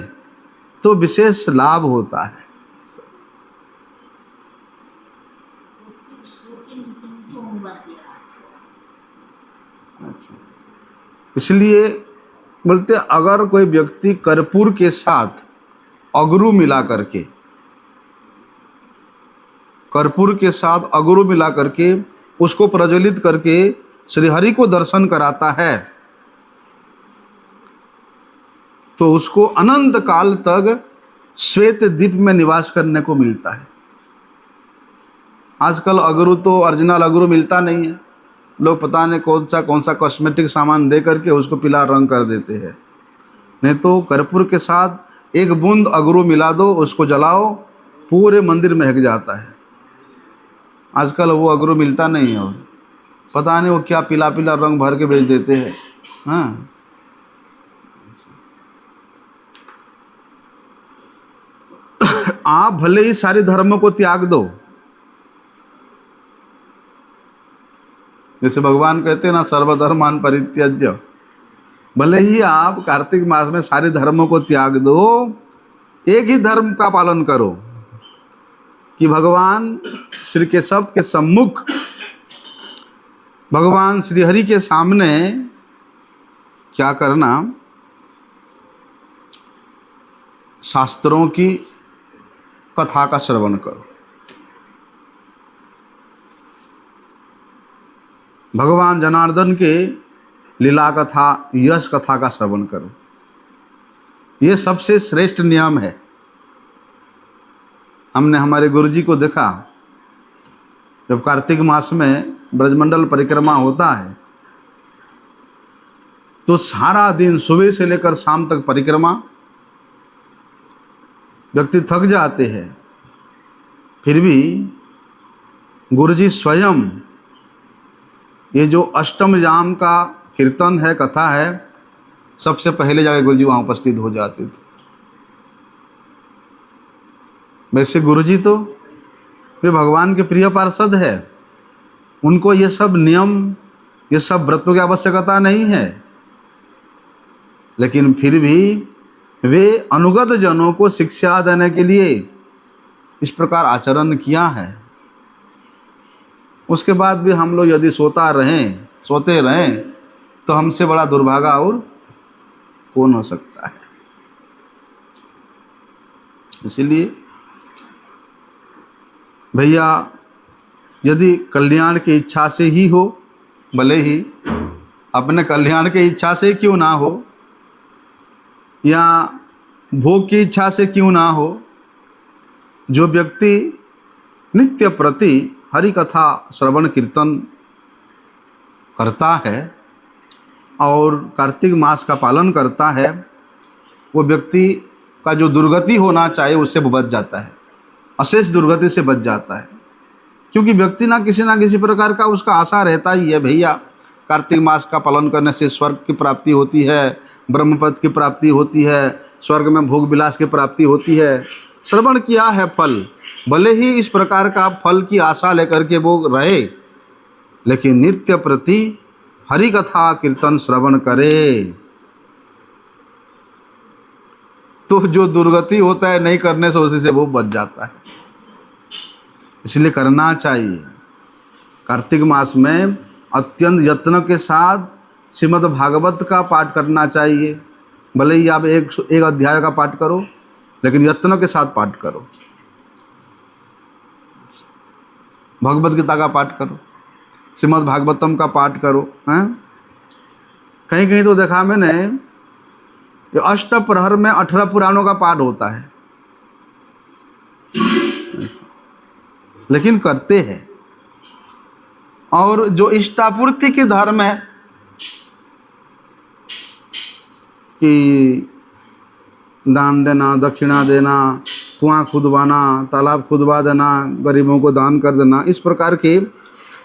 तो विशेष लाभ होता है। इसलिए बोलते अगर कोई व्यक्ति कर्पूर के साथ अगरू मिला करके, कर्पूर के साथ अगरू मिला करके उसको प्रज्वलित करके श्री हरि को दर्शन कराता है तो उसको अनंत काल तक श्वेत द्वीप में निवास करने को मिलता है। आजकल अगरू तो ओरिजिनल अगरू मिलता नहीं है, लोग पता नहीं कौन सा कॉस्मेटिक सामान दे करके उसको पीला रंग कर देते हैं। नहीं तो कर्पूर के साथ एक बूंद अगरू मिला दो, उसको जलाओ, पूरे मंदिर महक जाता है। आजकल वो अगरू मिलता नहीं है, पता नहीं वो क्या पीला पीला रंग भर के बेच देते हैं। हाँ, आप भले ही सारे धर्मों को त्याग दो, जैसे भगवान कहते हैं ना, सर्वधर्मान परित्यज्य, भले ही आप कार्तिक मास में सारे धर्मों को त्याग दो, एक ही धर्म का पालन करो कि भगवान श्री केशव के सम्मुख, भगवान श्री हरि के सामने क्या करना, शास्त्रों की कथा का श्रवण करो। भगवान जनार्दन के लीला कथा, यश कथा का श्रवण करो। ये सबसे श्रेष्ठ नियम है। हमने हमारे गुरुजी को देखा, जब कार्तिक मास में ब्रजमंडल परिक्रमा होता है तो सारा दिन सुबह से लेकर शाम तक परिक्रमा, व्यक्ति थक जाते हैं, फिर भी गुरुजी स्वयं ये जो अष्टम जाम का कीर्तन है, कथा है, सबसे पहले जाके गुरुजी वहाँ उपस्थित हो जाते थे। वैसे गुरुजी तो वे भगवान के प्रिय पार्षद है, उनको ये सब नियम, ये सब व्रतों की आवश्यकता नहीं है, लेकिन फिर भी वे अनुगत जनों को शिक्षा देने के लिए इस प्रकार आचरण किया है। उसके बाद भी हम लोग यदि सोते रहें तो हमसे बड़ा दुर्भागा और कौन हो सकता है। इसलिए भैया, यदि कल्याण की इच्छा से ही हो, भले ही अपने कल्याण की इच्छा से क्यों ना हो या भोग की इच्छा से क्यों ना हो, जो व्यक्ति नित्य प्रति हरि कथा श्रवण कीर्तन करता है और कार्तिक मास का पालन करता है, वो व्यक्ति का जो दुर्गति होना चाहिए उससे वो बच जाता है, अशेष दुर्गति से बच जाता है। क्योंकि व्यक्ति ना किसी प्रकार का उसका आशा रहता ही है, भैया कार्तिक मास का पालन करने से स्वर्ग की प्राप्ति होती है, ब्रह्मपद की प्राप्ति होती है, स्वर्ग में भोग विलास की प्राप्ति होती है। श्रवण किया है फल, भले ही इस प्रकार का फल की आशा लेकर के वो रहे, लेकिन नित्य प्रति हरि कथा कीर्तन श्रवण करे तो जो दुर्गति होता है नहीं करने से उसी से वो बच जाता है। इसलिए करना चाहिए। कार्तिक मास में अत्यंत यत्न के साथ श्रीमद् भागवत का पाठ करना चाहिए। भले ही आप एक अध्याय का पाठ करो, लेकिन यत्न के साथ पाठ करो। भगवत गीता का पाठ करो, श्रीमद् भागवतम का पाठ करो। हैं, कहीं कहीं तो देखा मैंने ये अष्ट प्रहर में 18 पुराणों का पाठ होता है, लेकिन करते हैं। और जो इष्टापूर्ति के धर्म है कि दान देना, दक्षिणा देना, कुआं खुदवाना, तालाब खुदवा देना, गरीबों को दान कर देना, इस प्रकार के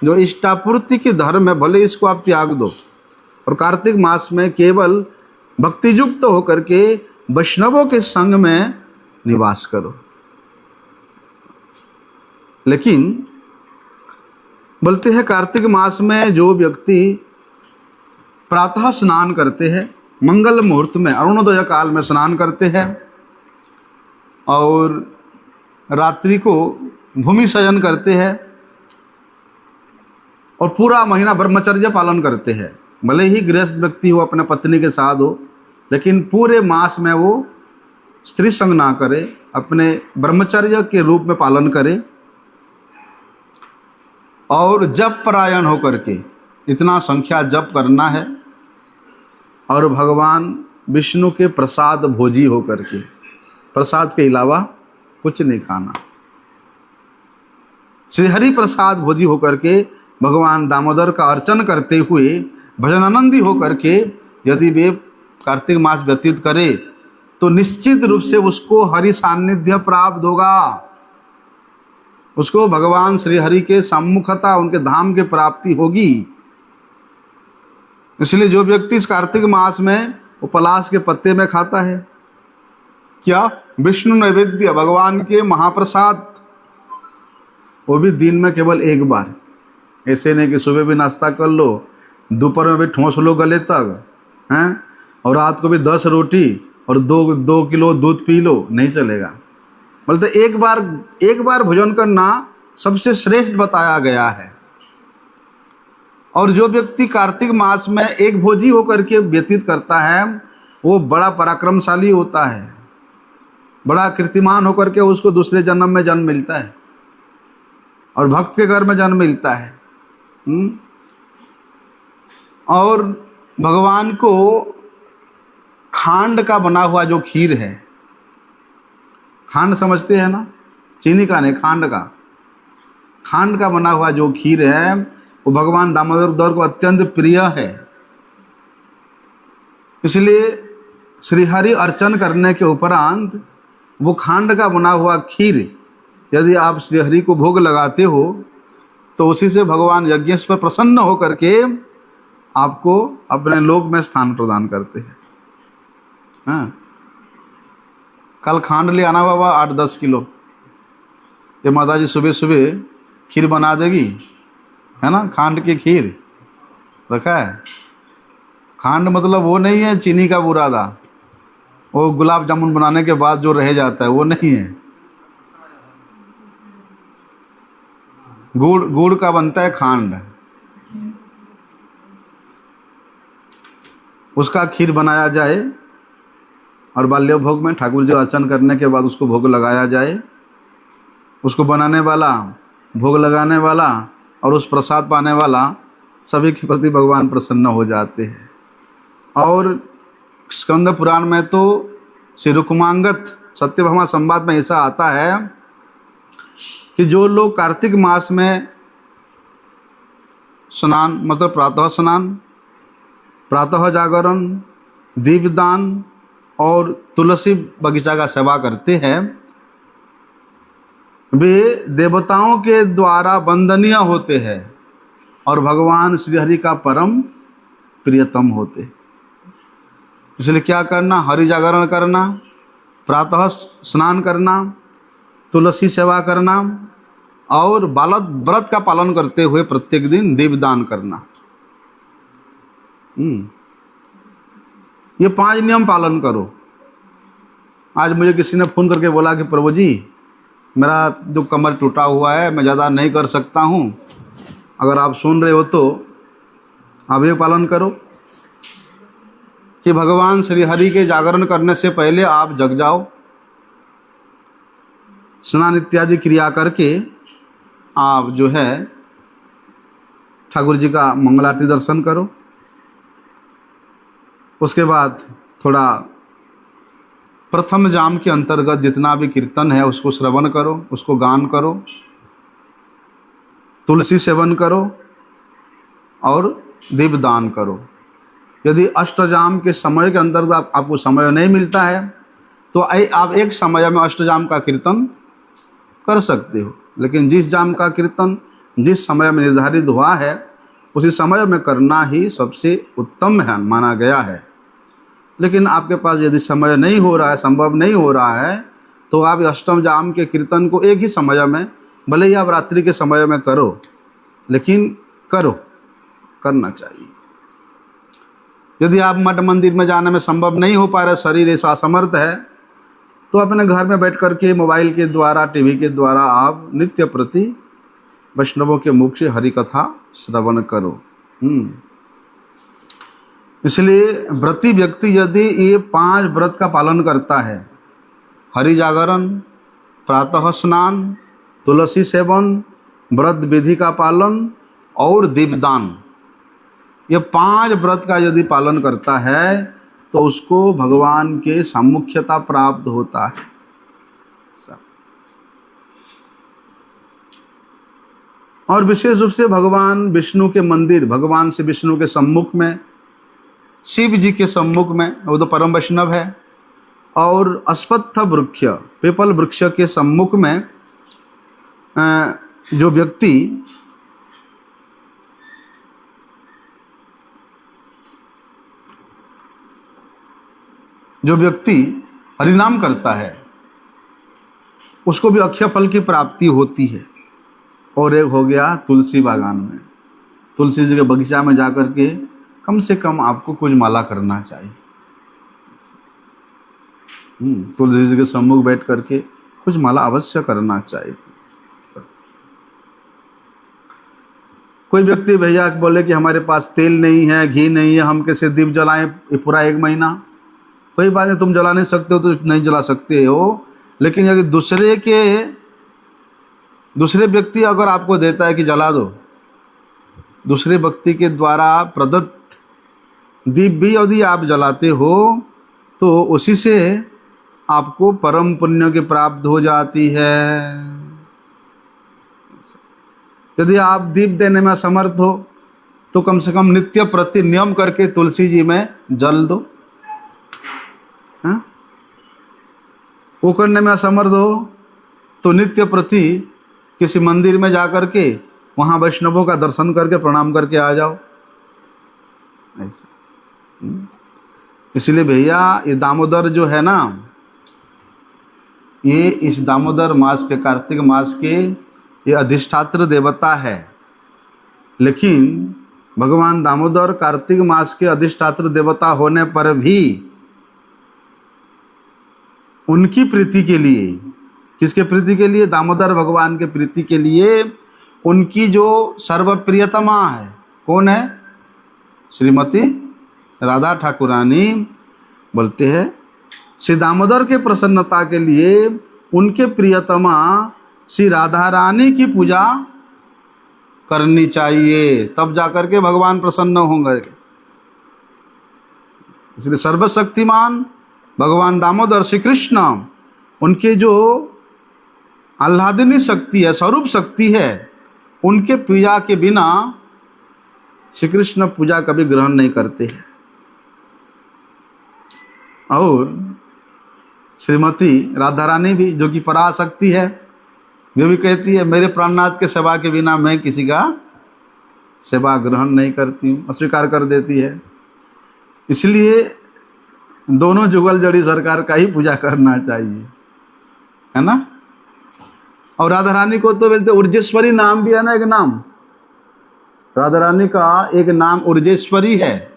जो इष्टापूर्ति के धर्म है, भले इसको आप त्याग दो और कार्तिक मास में केवल भक्तियुक्त होकर के वैष्णवों के संग में निवास करो। लेकिन बोलते हैं कार्तिक मास में जो व्यक्ति प्रातः स्नान करते हैं, मंगल मुहूर्त में अरुणोदय काल में स्नान करते हैं और रात्रि को भूमि शयन करते हैं और पूरा महीना ब्रह्मचर्य पालन करते हैं, भले ही गृहस्थ व्यक्ति हो, अपने पत्नी के साथ हो, लेकिन पूरे मास में वो स्त्री संग ना करे, अपने ब्रह्मचर्य के रूप में पालन करे और जप परायण होकर के इतना संख्या जप करना है और भगवान विष्णु के प्रसाद भोजी होकर के, प्रसाद के अलावा कुछ नहीं खाना। श्री हरि प्रसाद भोजी होकर के भगवान दामोदर का अर्चन करते हुए भजनानंदी होकर के यदि वे कार्तिक मास व्यतीत करे तो निश्चित रूप से उसको हरि सान्निध्य प्राप्त होगा, उसको भगवान श्री हरि के सम्मुखता, उनके धाम की प्राप्ति होगी। इसलिए जो व्यक्ति इस कार्तिक मास में वो पलाश के पत्ते में खाता है, क्या विष्णु नैवेद्य, भगवान के महाप्रसाद, वो भी दिन में केवल एक बार, ऐसे नहीं कि सुबह भी नाश्ता कर लो, दोपहर में भी ठोंस लो गले तक, हैं, और रात को भी 10 रोटी और 2 किलो दूध पी लो, नहीं चलेगा। बोलते एक बार भोजन करना सबसे श्रेष्ठ बताया गया है। और जो व्यक्ति कार्तिक मास में एक भोजी होकर के व्यतीत करता है वो बड़ा पराक्रमशाली होता है, बड़ा कीर्तिमान होकर के उसको दूसरे जन्म में जन्म मिलता है और भक्त के घर में जन्म मिलता है। और भगवान को खांड का बना हुआ जो खीर है, खांड समझते हैं ना, चीनी का नहीं, खांड का, खांड का बना हुआ जो खीर है वो भगवान दामोदर को अत्यंत प्रिय है। इसलिए श्रीहरि अर्चन करने के उपरांत वो खांड का बना हुआ खीर यदि आप श्रीहरि को भोग लगाते हो तो उसी से भगवान यज्ञेश्वर प्रसन्न होकर के आपको अपने लोक में स्थान प्रदान करते हैं। हाँ, कल खांड ले आना बाबा 8-10 किलो। ये माता जी सुबह सुबह खीर बना देगी, है ना। खांड की खीर रखा है। खांड मतलब वो नहीं है चीनी का बुरादा, वो गुलाब जामुन बनाने के बाद जो रह जाता है वो नहीं है। गुड़ का बनता है खांड, उसका खीर बनाया जाए और बाल्य भोग में ठाकुर जी अर्चन करने के बाद उसको भोग लगाया जाए। उसको बनाने वाला, भोग लगाने वाला और उस प्रसाद पाने वाला सभी के प्रति भगवान प्रसन्न हो जाते हैं। और स्कंद पुराण में तो श्री रुक्मांगद सत्यभामा संवाद में ऐसा आता है कि जो लोग कार्तिक मास में स्नान मतलब प्रातः स्नान, प्रातः जागरण, दीपदान और तुलसी बगीचा का सेवा करते हैं वे देवताओं के द्वारा वंदनीय होते हैं और भगवान श्रीहरि का परम प्रियतम होते। इसलिए क्या करना, हरि जागरण करना, प्रातः स्नान करना, तुलसी सेवा करना और बालक व्रत का पालन करते हुए प्रत्येक दिन दीपदान करना। ये 5 नियम पालन करो। आज मुझे किसी ने फ़ोन करके बोला कि प्रभु जी मेरा जो कमर टूटा हुआ है, मैं ज़्यादा नहीं कर सकता हूँ, अगर आप सुन रहे हो तो आप ये पालन करो कि भगवान श्री हरि के जागरण करने से पहले आप जग जाओ, स्नान इत्यादि क्रिया करके आप जो है ठाकुर जी का मंगलारती दर्शन करो। उसके बाद थोड़ा प्रथम जाम के अंतर्गत जितना भी कीर्तन है उसको श्रवण करो, उसको गान करो, तुलसी सेवन करो और दीपदान करो। यदि अष्टजाम के समय के अंतर्गत आपको समय नहीं मिलता है तो आप एक समय में अष्टजाम का कीर्तन कर सकते हो, लेकिन जिस जाम का कीर्तन जिस समय में निर्धारित हुआ है उसी समय में करना ही सबसे उत्तम है माना गया है। लेकिन आपके पास यदि समय नहीं हो रहा है, संभव नहीं हो रहा है, तो आप अष्टम जाम के कीर्तन को एक ही समय में, भले ही आप रात्रि के समय में करो, लेकिन करना चाहिए। यदि आप मठ मंदिर में जाने में संभव नहीं हो पा रहा, शरीर ऐसा असमर्थ है, तो अपने घर में बैठ कर के मोबाइल के द्वारा, टीवी के द्वारा आप नित्य प्रति वैष्णवों के मुख से हरि कथा श्रवण करो। इसलिए व्रती व्यक्ति यदि ये 5 व्रत का पालन करता है, हरि जागरण, प्रातः स्नान, तुलसी सेवन, व्रत विधि का पालन और दीपदान, ये 5 व्रत का यदि पालन करता है तो उसको भगवान के सामुख्यता प्राप्त होता है। और विशेष रूप से भगवान विष्णु के मंदिर, भगवान से विष्णु के सम्मुख में, शिव जी के सम्मुख में, वो तो परम वैष्णव है, और अश्वत्थ वृक्ष, पीपल वृक्ष के सम्मुख में जो व्यक्ति हरिनाम करता है उसको भी अक्षय फल की प्राप्ति होती है। और एक हो गया तुलसी बागान में, तुलसी जी के बगीचा में जाकर के कम से कम आपको कुछ माला करना चाहिए। तुलसी जी के सम्मुख बैठ करके कुछ माला अवश्य करना चाहिए। कोई व्यक्ति भैया बोले कि हमारे पास तेल नहीं है, घी नहीं है, हम कैसे दीप जलाएं पूरा 1 महीना? कोई बात नहीं, तुम जला नहीं सकते हो तो नहीं जला सकते हो, लेकिन अगर दूसरे व्यक्ति अगर आपको देता है कि जला दो, दूसरे व्यक्ति के द्वारा प्रदत्त दीप भी यदि आप जलाते हो तो उसी से आपको परम पुण्य की प्राप्त हो जाती है। यदि आप दीप देने में असमर्थ हो तो कम से कम नित्य प्रति नियम करके तुलसी जी में जल दो। हाँ? वो करने में असमर्थ हो तो नित्य प्रति किसी मंदिर में जा कर के वहाँ वैष्णवों का दर्शन करके प्रणाम करके आ जाओ। ऐसे इसलिए भैया ये दामोदर जो है ना, ये इस दामोदर मास के, कार्तिक मास के ये अधिष्ठात्र देवता है। लेकिन भगवान दामोदर कार्तिक मास के अधिष्ठात्र देवता होने पर भी उनकी प्रीति के लिए, किसके प्रीति के लिए? दामोदर भगवान के प्रीति के लिए उनकी जो सर्वप्रियतमा है, कौन है? श्रीमती राधा ठाकुरानी। बोलते हैं श्री दामोदर के प्रसन्नता के लिए उनके प्रियतमा श्री राधा रानी की पूजा करनी चाहिए, तब जाकर के भगवान प्रसन्न होंगे। इसलिए सर्वशक्तिमान भगवान दामोदर श्री कृष्ण, उनके जो आह्लादिनी शक्ति है, स्वरूप शक्ति है, उनके पूजा के बिना श्री कृष्ण पूजा कभी ग्रहण नहीं करते हैं। और श्रीमती राधा रानी भी, जो कि पराशक्ति है, वो भी कहती है मेरे प्राणनाथ के सेवा के बिना मैं किसी का सेवा ग्रहण नहीं करती हूँ, अस्वीकार कर देती है। इसलिए दोनों जुगल जड़ी सरकार का ही पूजा करना चाहिए, है ना। और राधा रानी को तो बोलते ऊर्जेश्वरी नाम भी है ना, एक नाम राधा रानी का एक नाम ऊर्जेश्वरी है।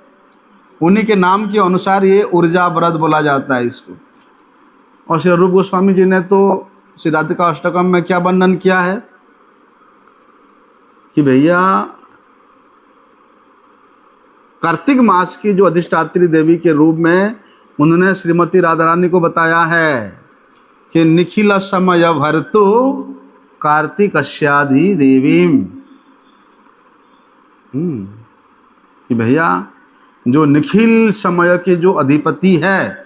उन्हीं के नाम के अनुसार ये ऊर्जा व्रत बोला जाता है इसको। और श्री रूप गोस्वामी जी ने तो श्री राधिका अष्टकम में क्या वर्णन किया है कि भैया कार्तिक मास की जो अधिष्ठात्री देवी के रूप में उन्होंने श्रीमती राधा रानी को बताया है कि निखिल समय भर्तु कार्तिकस्याधि देवीम, कि भैया जो निखिल समय के जो अधिपति है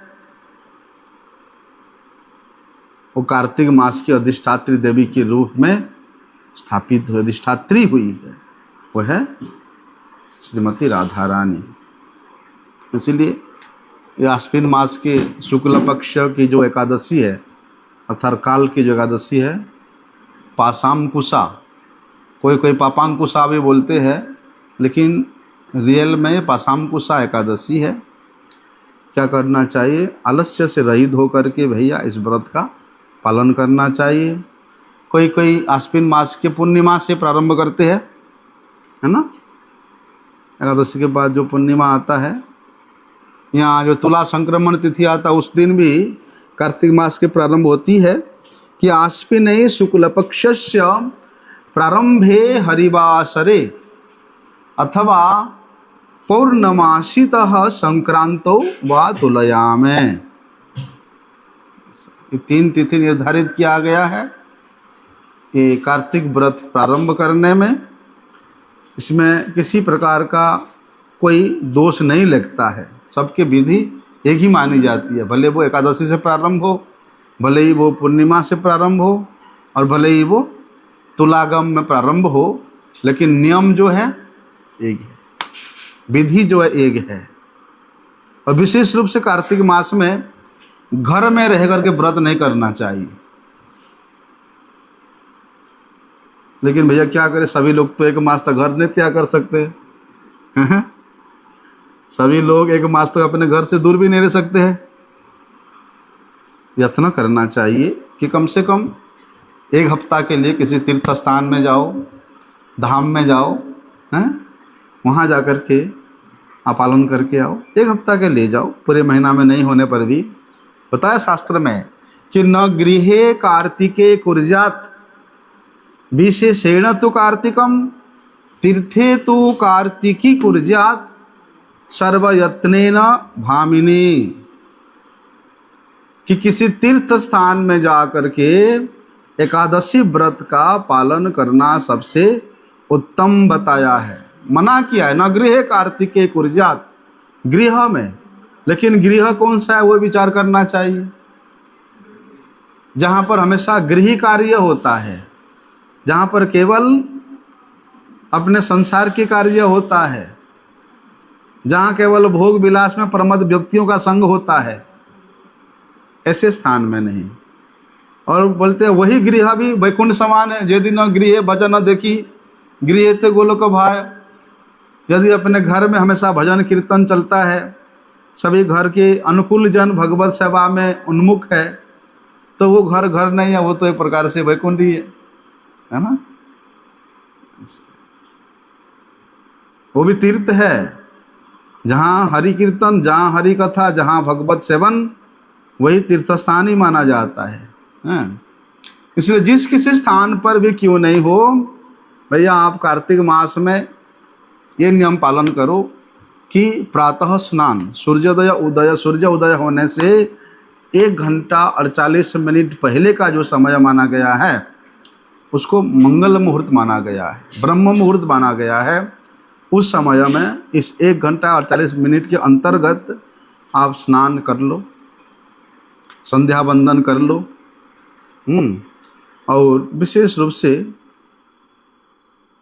वो कार्तिक मास की अधिष्ठात्री देवी के रूप में स्थापित हुई, अधिष्ठात्री हुई है, वो है श्रीमती राधा रानी। इसलिए ये आश्विन मास के शुक्ल पक्ष की जो एकादशी है, अर्थात काल की जो एकादशी है, पासांकुशा, कोई कोई पापांकुशा भी बोलते हैं, लेकिन रियल में पासांकुशा एकादशी है। क्या करना चाहिए? आलस्य से रहित होकर के भैया इस व्रत का पालन करना चाहिए। कोई कोई आश्विन मास के पूर्णिमा से प्रारंभ करते हैं, है ना। एकादशी के बाद जो पूर्णिमा आता है, यहाँ जो तुला संक्रमण तिथि आता है, उस दिन भी कार्तिक मास के प्रारंभ होती है कि आश्विने शुक्ल पक्षस्य प्रारंभे हरिवासरे अथवा पौर्णमासीतः संक्रांतो वा तुलयामें। ये 3 तिथि निर्धारित किया गया है ये कार्तिक व्रत प्रारंभ करने में। इसमें किसी प्रकार का कोई दोष नहीं लगता है, सबकी विधि एक ही मानी जाती है। भले वो एकादशी से प्रारंभ हो, भले ही वो पूर्णिमा से प्रारंभ हो, और भले ही वो तुलागम में प्रारंभ हो, लेकिन नियम जो है एक है, विधि जो है एक है। और विशेष रूप से कार्तिक मास में घर में रह करके व्रत नहीं करना चाहिए। लेकिन भैया क्या करें, सभी लोग तो 1 मास तक घर नहीं त्याग कर सकते हैं। सभी लोग 1 मास तक अपने घर से दूर भी नहीं रह सकते हैं। यत्न करना चाहिए कि कम से कम 1 हफ्ता के लिए किसी तीर्थ स्थान में जाओ, धाम में जाओ, हैं, वहाँ जा कर के आप पालन करके आओ। 1 हफ्ता के ले जाओ, पूरे महीना में नहीं होने पर भी। बताया शास्त्र में कि न गृहे कार्तिके कुर्जात विशेषेण तो कार्तिकम तीर्थे तो कार्तिकी कुर्जात सर्वयत्नेन भामिनी, कि किसी तीर्थ स्थान में जा कर के एकादशी व्रत का पालन करना सबसे उत्तम बताया है, मना किया है। न गृह कार्तिके कुर्जात, गृह में, लेकिन गृह कौन सा है वो विचार करना चाहिए। जहाँ पर हमेशा गृह कार्य होता है, जहाँ पर केवल अपने संसार के कार्य होता है, जहाँ केवल भोग विलास में प्रमद व्यक्तियों का संग होता है, ऐसे स्थान में नहीं। और बोलते हैं वही गृह भी वैकुंठ समान है। यदि न गृह भजन न देखी गृह ते गोलोक भाय। यदि अपने घर में हमेशा भजन कीर्तन चलता है, सभी घर के अनुकूल जन भगवत सेवा में उन्मुख है, तो वो घर घर नहीं है, वो तो एक प्रकार से वैकुंठ ही है ना। वो भी तीर्थ है, जहाँ हरि कीर्तन, जहाँ हरि कथा, जहाँ भगवत सेवन, वही तीर्थस्थान ही माना जाता है। इसलिए जिस किसी स्थान पर भी क्यों नहीं हो भैया, आप कार्तिक मास में ये नियम पालन करो कि प्रातः स्नान, सूर्य उदय होने से 1 घंटा 48 मिनट पहले का जो समय माना गया है उसको मंगल मुहूर्त माना गया है, ब्रह्म मुहूर्त माना गया है। उस समय में इस 1 घंटा 48 मिनट के अंतर्गत आप स्नान कर लो, संध्या वंदन कर लो, और विशेष रूप से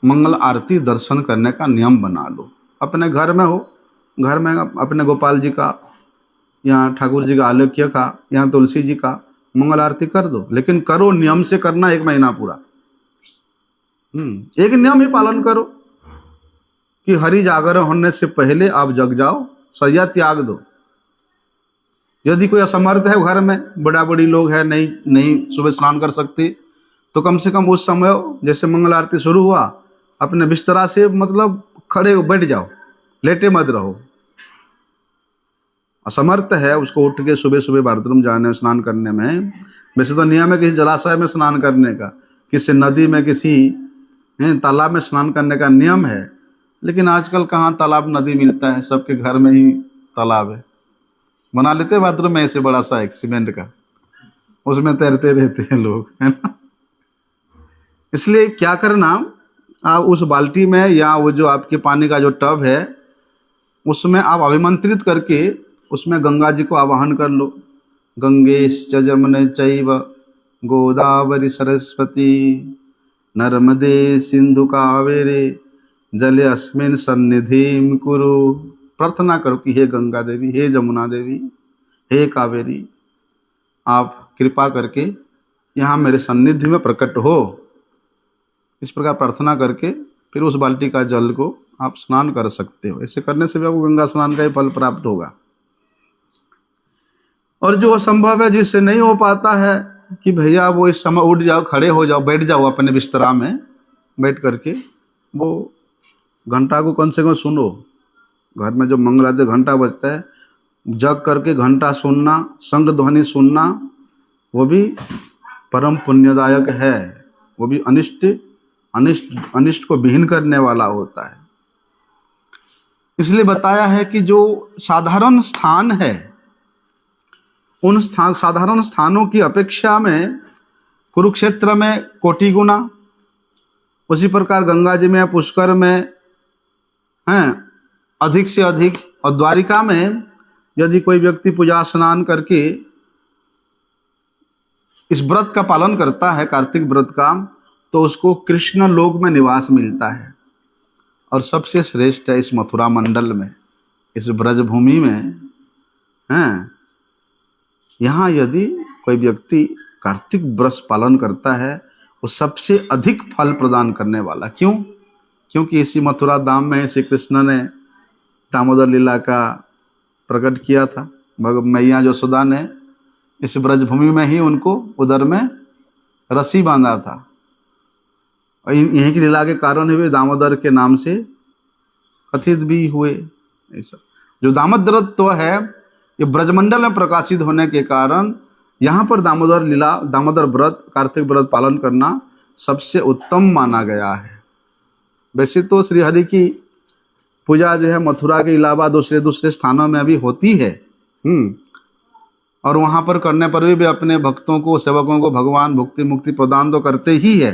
मंगल आरती दर्शन करने का नियम बना लो। अपने घर में हो, घर में अपने गोपाल जी का, यहाँ ठाकुर जी का आलोक्य का, यहाँ तुलसी जी का मंगल आरती कर दो, लेकिन करो नियम से करना, 1 महीना पूरा। एक नियम ही पालन करो कि हरि जागरण होने से पहले आप जग जाओ, सैया त्याग दो। यदि कोई असमर्थ है घर में, बड़ा बड़ी लोग है, नहीं सुबह स्नान कर सकती, तो कम से कम उस समय जैसे मंगल आरती शुरू हुआ अपने बिस्तरा से मतलब खड़े बैठ जाओ, लेटे मत रहो। असमर्थ है उसको उठ के सुबह सुबह बाथरूम जाने, स्नान करने में, वैसे तो नियम है किसी जलाशय में स्नान करने का, किसी नदी में, किसी तालाब में स्नान करने का नियम है, लेकिन आजकल कहाँ तालाब नदी मिलता है, सबके घर में ही तालाब है, बना लेते हैं बाथरूम में ऐसे बड़ा सा एक सीमेंट का, उसमें तैरते रहते हैं लोग, है ना। इसलिए क्या करना, आप उस बाल्टी में या वो जो आपके पानी का जो टब है उसमें आप अभिमंत्रित करके उसमें गंगा जी को आवाहन कर लो। गंगेश्च जमुने चैव गोदावरी सरस्वती नर्मदे सिंधु कावेरी जले अस्मिन् सन्निधिं कुरु। प्रार्थना करो कि हे गंगा देवी, हे जमुना देवी, हे कावेरी, आप कृपा करके यहाँ मेरे सन्निधि में प्रकट हो। इस प्रकार प्रार्थना करके फिर उस बाल्टी का जल को आप स्नान कर सकते हो। ऐसे करने से भी आपको गंगा स्नान का ही फल प्राप्त होगा। और जो असंभव है, जिससे नहीं हो पाता है कि भैया वो इस समय उठ जाओ, खड़े हो जाओ, बैठ जाओ अपने बिस्तरा में, बैठ करके वो घंटा को कम से कम सुनो। घर में जो मंगल आरती घंटा बजता है, जग करके घंटा सुनना, संग ध्वनि सुनना, वो भी परम पुण्यदायक है। वो भी अनिष्ट को विहीन करने वाला होता है। इसलिए बताया है कि जो साधारण स्थान है, उन साधारण स्थानों की अपेक्षा में कुरुक्षेत्र में कोटि गुना, उसी प्रकार गंगा जी में, पुष्कर में हैं अधिक से अधिक, और द्वारिका में यदि कोई व्यक्ति पूजा स्नान करके इस व्रत का पालन करता है, कार्तिक व्रत का, तो उसको कृष्ण लोक में निवास मिलता है। और सबसे श्रेष्ठ है इस मथुरा मंडल में, इस ब्रजभूमि में हैं, यहाँ यदि कोई व्यक्ति कार्तिक व्रत पालन करता है वो सबसे अधिक फल प्रदान करने वाला। क्यों? क्योंकि इसी मथुरा धाम में श्री कृष्ण ने दामोदर लीला का प्रकट किया था। मैया यशोदा ने इस ब्रजभूमि में ही उनको उदर में रस्सी बांधा था, और यहीं की लीला के कारण हुए दामोदर के नाम से कथित भी हुए। ऐसा जो दामोदरत्व है, ये ब्रजमंडल में प्रकाशित होने के कारण यहाँ पर दामोदर व्रत, कार्तिक व्रत पालन करना सबसे उत्तम माना गया है। वैसे तो श्री हरि की पूजा जो है मथुरा के अलावा दूसरे स्थानों में भी होती है, और वहाँ पर करने पर भी अपने भक्तों को, सेवकों को भगवान भक्ति मुक्ति प्रदान तो करते ही है,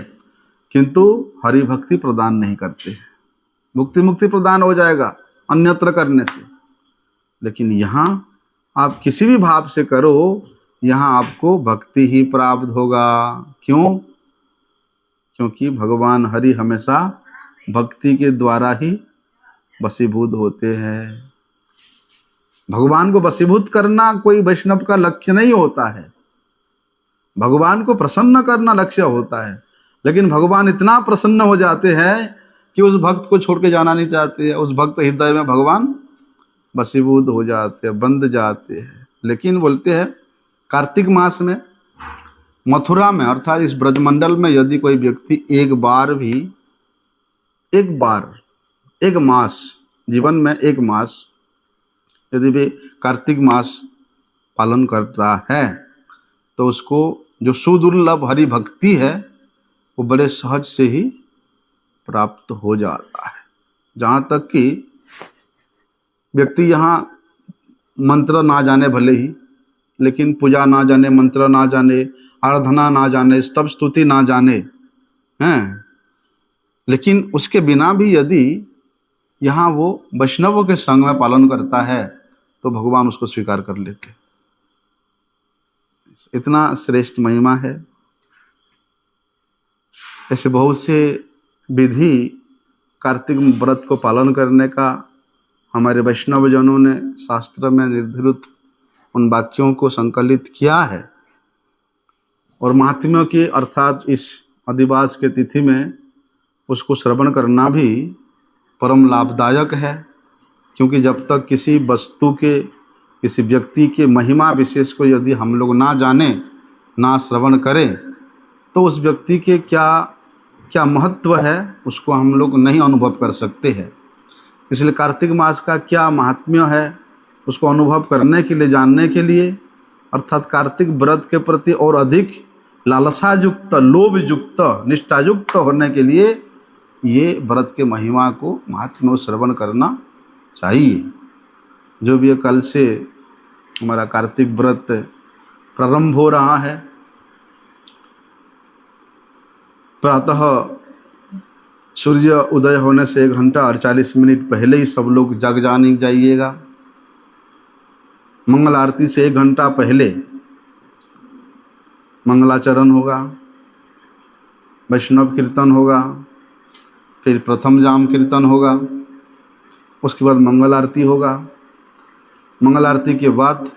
किंतु हरि भक्ति प्रदान नहीं करते। भक्ति मुक्ति प्रदान हो जाएगा अन्यत्र करने से, लेकिन यहाँ आप किसी भी भाव से करो, यहाँ आपको भक्ति ही प्राप्त होगा। क्यों? क्योंकि भगवान हरि हमेशा भक्ति के द्वारा ही वशीभूत होते हैं। भगवान को वशीभूत करना कोई वैष्णव का लक्ष्य नहीं होता है, भगवान को प्रसन्न करना लक्ष्य होता है। लेकिन भगवान इतना प्रसन्न हो जाते हैं कि उस भक्त को छोड़ के जाना नहीं चाहते, उस भक्त हृदय में भगवान वशीभूत हो जाते हैं, बंध जाते हैं। लेकिन बोलते हैं कार्तिक मास में मथुरा में अर्थात इस ब्रजमंडल में यदि कोई व्यक्ति एक बार एक मास जीवन में एक मास यदि वे कार्तिक मास पालन करता है तो उसको जो सुदुर्लभ हरि भक्ति है वो बड़े सहज से ही प्राप्त हो जाता है। जहाँ तक कि व्यक्ति यहाँ मंत्र ना जाने भले ही, लेकिन पूजा ना जाने, मंत्र ना जाने, आराधना ना जाने, स्तव स्तुति ना जाने हैं, लेकिन उसके बिना भी यदि यहाँ वो वैष्णवों के संग में पालन करता है तो भगवान उसको स्वीकार कर लेते। इतना श्रेष्ठ महिमा है। ऐसे बहुत से विधि कार्तिक व्रत को पालन करने का हमारे वैष्णव जनों ने शास्त्र में निर्धारित उन वाक्यों को संकलित किया है। और महात्म्यों की अर्थात इस अधिवास के तिथि में उसको श्रवण करना भी परम लाभदायक है, क्योंकि जब तक किसी वस्तु के, किसी व्यक्ति के महिमा विशेष को यदि हम लोग ना जाने, ना श्रवण करें, तो उस व्यक्ति के क्या महत्व है उसको हम लोग नहीं अनुभव कर सकते हैं। इसलिए कार्तिक मास का क्या महात्म्य है उसको अनुभव करने के लिए, जानने के लिए, अर्थात कार्तिक व्रत के प्रति और अधिक लालसायुक्त, लोभयुक्त, निष्ठायुक्त होने के लिए ये व्रत के महिमा को, महात्म्य श्रवण करना चाहिए। जो भी कल से हमारा कार्तिक व्रत प्रारंभ हो रहा है, प्रातः सूर्य उदय होने से 1 घंटा और 40 मिनट पहले ही सब लोग जग जाइएगा। मंगल आरती से 1 घंटा पहले मंगलाचरण होगा, वैष्णव कीर्तन होगा, फिर प्रथम जाम कीर्तन होगा, उसके बाद मंगल आरती होगा। मंगल आरती के बाद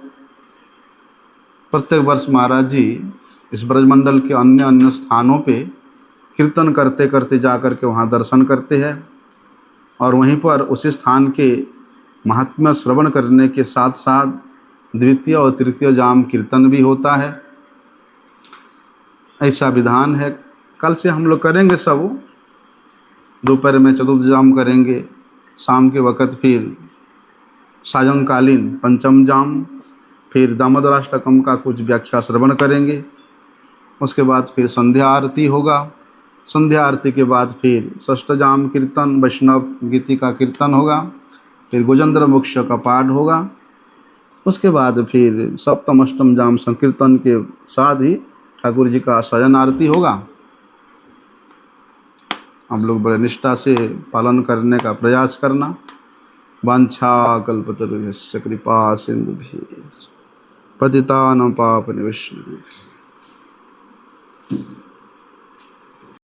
प्रत्येक वर्ष महाराज जी इस ब्रजमंडल के अन्य स्थानों पे कीर्तन करते करते जा कर के वहाँ दर्शन करते हैं, और वहीं पर उसी स्थान के महात्म्य श्रवण करने के साथ साथ द्वितीय और तृतीय जाम कीर्तन भी होता है। ऐसा विधान है। कल से हम लोग करेंगे सब, दोपहर में चतुर्थ जाम करेंगे, शाम के वक़्त फिर सायंकालीन पंचम जाम, फिर दामोदराष्टकम का कुछ व्याख्या श्रवण करेंगे। उसके बाद फिर संध्या आरती होगा, संध्या आरती के बाद फिर षष्ठ जाम कीर्तन, वैष्णव गीति का कीर्तन होगा, फिर गोजंद्र मोक्ष का पाठ होगा। उसके बाद फिर सप्तम अष्टम जाम संकीर्तन के साथ ही ठाकुर जी का शयन आरती होगा। हम लोग बड़े निष्ठा से पालन करने का प्रयास करना। वांछा कल्पतरुभ्यश्च कृपा सिंधुभ्यः पतितानां पावनेभ्यो